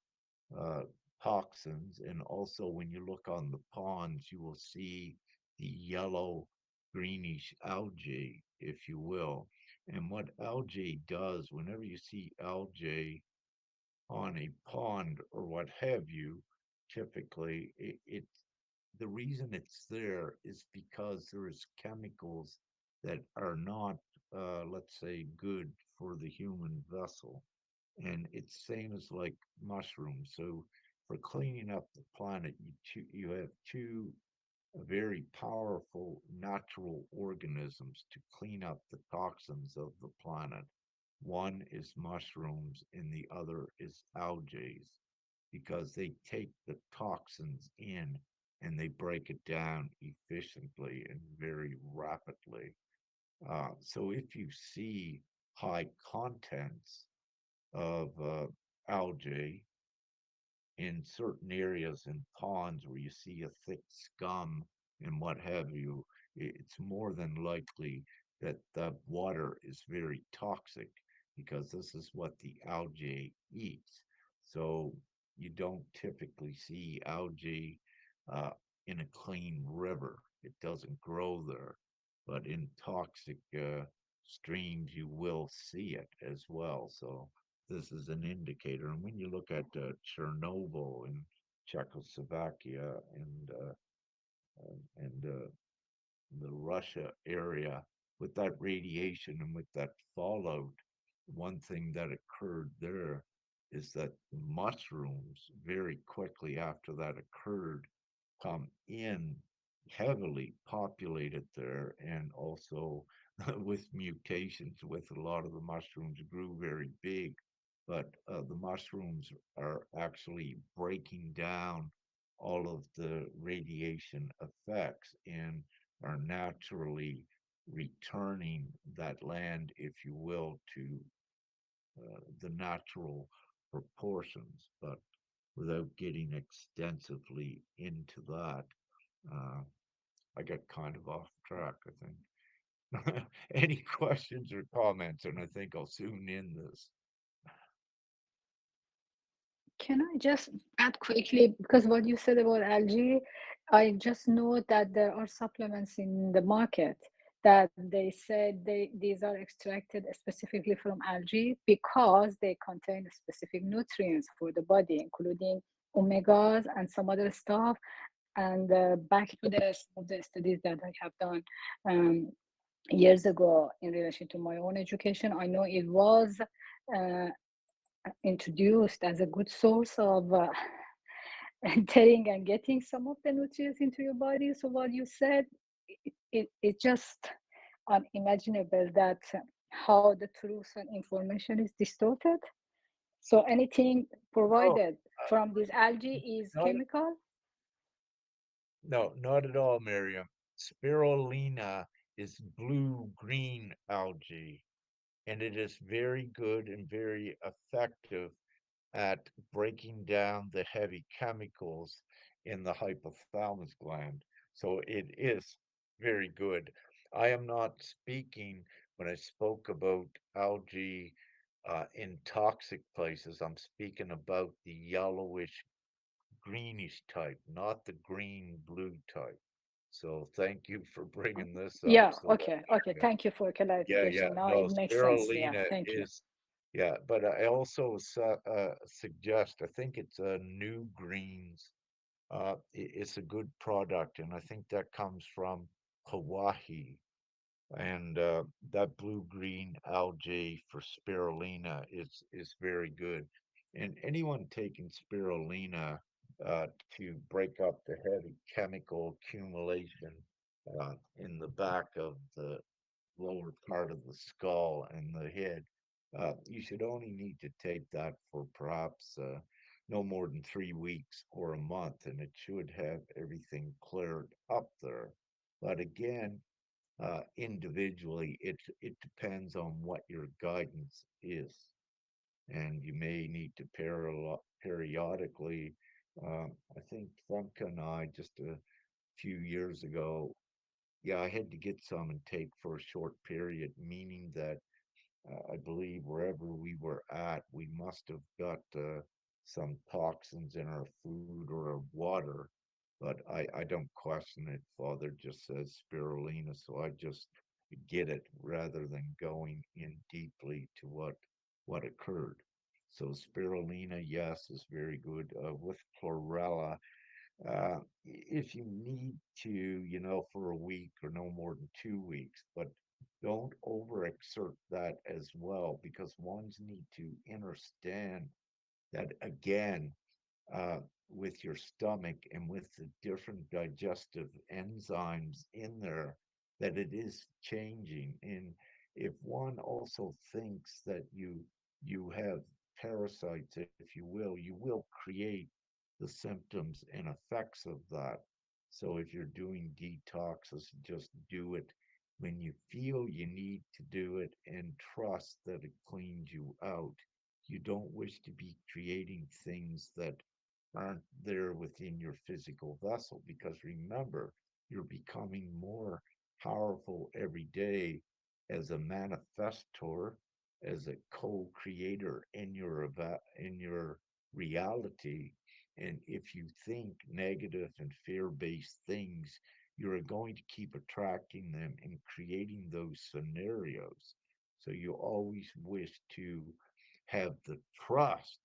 uh, toxins. And also, when you look on the ponds, you will see the yellow greenish algae, if you will. And what algae does, whenever you see algae on a pond or what have you, typically the reason it's there is because there is chemicals that are not, let's say, good for the human vessel. And it's same as like mushrooms. So for cleaning up the planet, you have two very powerful natural organisms to clean up the toxins of the planet. One is mushrooms, and the other is algae, because they take the toxins in and they break it down efficiently and very rapidly. So if you see high contents of algae, in certain areas in ponds where you see a thick scum and what have you, it's more than likely that the water is very toxic because this is what the algae eats. So you don't typically see algae uh, in a clean river. It doesn't grow there. But in toxic streams, you will see it as well. So this is an indicator. And when you look at Chernobyl in Czechoslovakia and the Russia area with that radiation and with that fallout, one thing that occurred there is that mushrooms very quickly after that occurred come in heavily populated there and also with mutations with a lot of the mushrooms grew very big but the mushrooms are actually breaking down all of the radiation effects and are naturally returning that land, if you will, to the natural proportions. But without getting extensively into that, uh, I got kind of off track, I think. Any questions or comments? And I think I'll soon end this. Can I just add quickly, because what you said about algae, I just know that there are supplements in the market that they said these are extracted specifically from algae because they contain specific nutrients for the body, including omegas and some other stuff. And back to some of the studies that I have done years ago in relation to my own education, I know it was uh, introduced as a good source of entering and getting some of the nutrients into your body. So what you said, it just unimaginable that how the truth and information is distorted. So anything No, provided from this algae is not chemical. no, not at all, Miriam. Spirulina is blue-green algae, and it is very good and very effective at breaking down the heavy chemicals in the hypothalamus gland. So it is very good. I am not speaking when I spoke about algae in toxic places. I'm speaking about the yellowish greenish type, not the green blue type. So thank you for bringing this up Yeah, so that okay, okay. Thank you for yeah, clarification. Now it no, makes sense. Yeah, spirulina thank you. is, yeah, but I also suggest, I think it's New Greens. It's a good product, and I think that comes from Hawaii. And that blue-green algae for spirulina is very good. And anyone taking spirulina uh, to break up the heavy chemical accumulation in the back of the lower part of the skull and the head. You should only need to take that for perhaps no more than 3 weeks or a month, and it should have everything cleared up there. But again, individually, it depends on what your guidance is, and you may need to periodically. I think Funka and I just a few years ago, yeah, I had to get some and take for a short period, meaning that I believe wherever we were at, we must have got some toxins in our food or our water. But I don't question it. Father just says spirulina, so I just get it rather than going in deeply to what occurred. So spirulina, yes, is very good. With chlorella, if you need to, for a week or no more than 2 weeks, but don't overexert that as well because ones need to understand that again, uh, with your stomach and with the different digestive enzymes in there, that it is changing. And if one also thinks that you have parasites, if you will create the symptoms and effects of that. So if you're doing detoxes, just do it when you feel you need to do it and trust that it cleans you out. You don't wish to be creating things that aren't there within your physical vessel. Because remember, you're becoming more powerful every day as a manifestor, as a co-creator in your reality. And if you think negative and fear-based things, you're going to keep attracting them and creating those scenarios. So you always wish to have the trust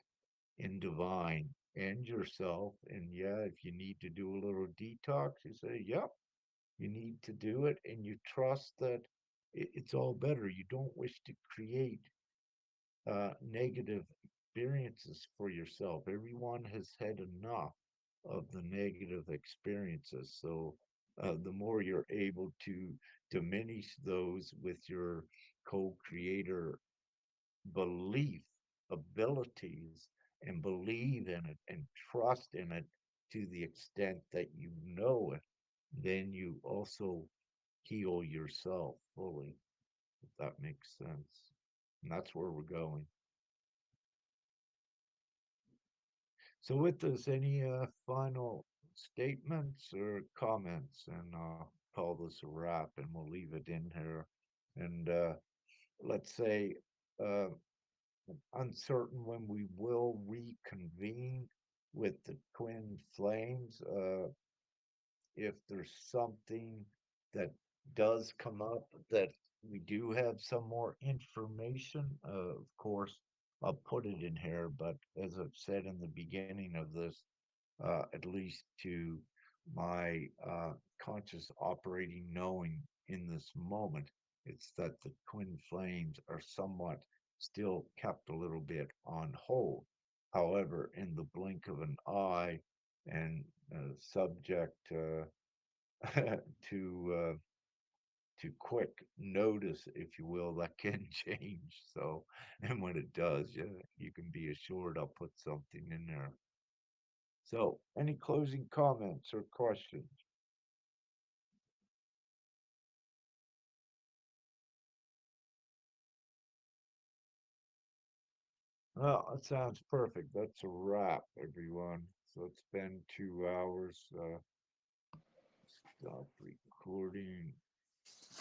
in divine and yourself. And yeah, if you need to do a little detox, you say, yep, you need to do it. And you trust that it's all better. You don't wish to create negative experiences for yourself. Everyone has had enough of the negative experiences. So the more you're able to diminish those with your co creator belief abilities and believe in it and trust in it to the extent that you know it, then you also heal yourself fully, if that makes sense. And that's where we're going. So, with this, any final statements or comments? And I'll call this a wrap and we'll leave it in here. And let's say, uh, uncertain when we will reconvene with the twin flames. If there's something that does come up that we do have some more information, of course, I'll put it in here. But as I've said in the beginning of this, at least to my conscious operating knowing in this moment, it's that the twin flames are somewhat still kept a little bit on hold. However, in the blink of an eye and subject to to quick notice, if you will, that can change. So, and when it does, yeah, you can be assured I'll put something in there. So, any closing comments or questions? Well, that sounds perfect. That's a wrap, everyone. So it's been 2 hours. Stop recording.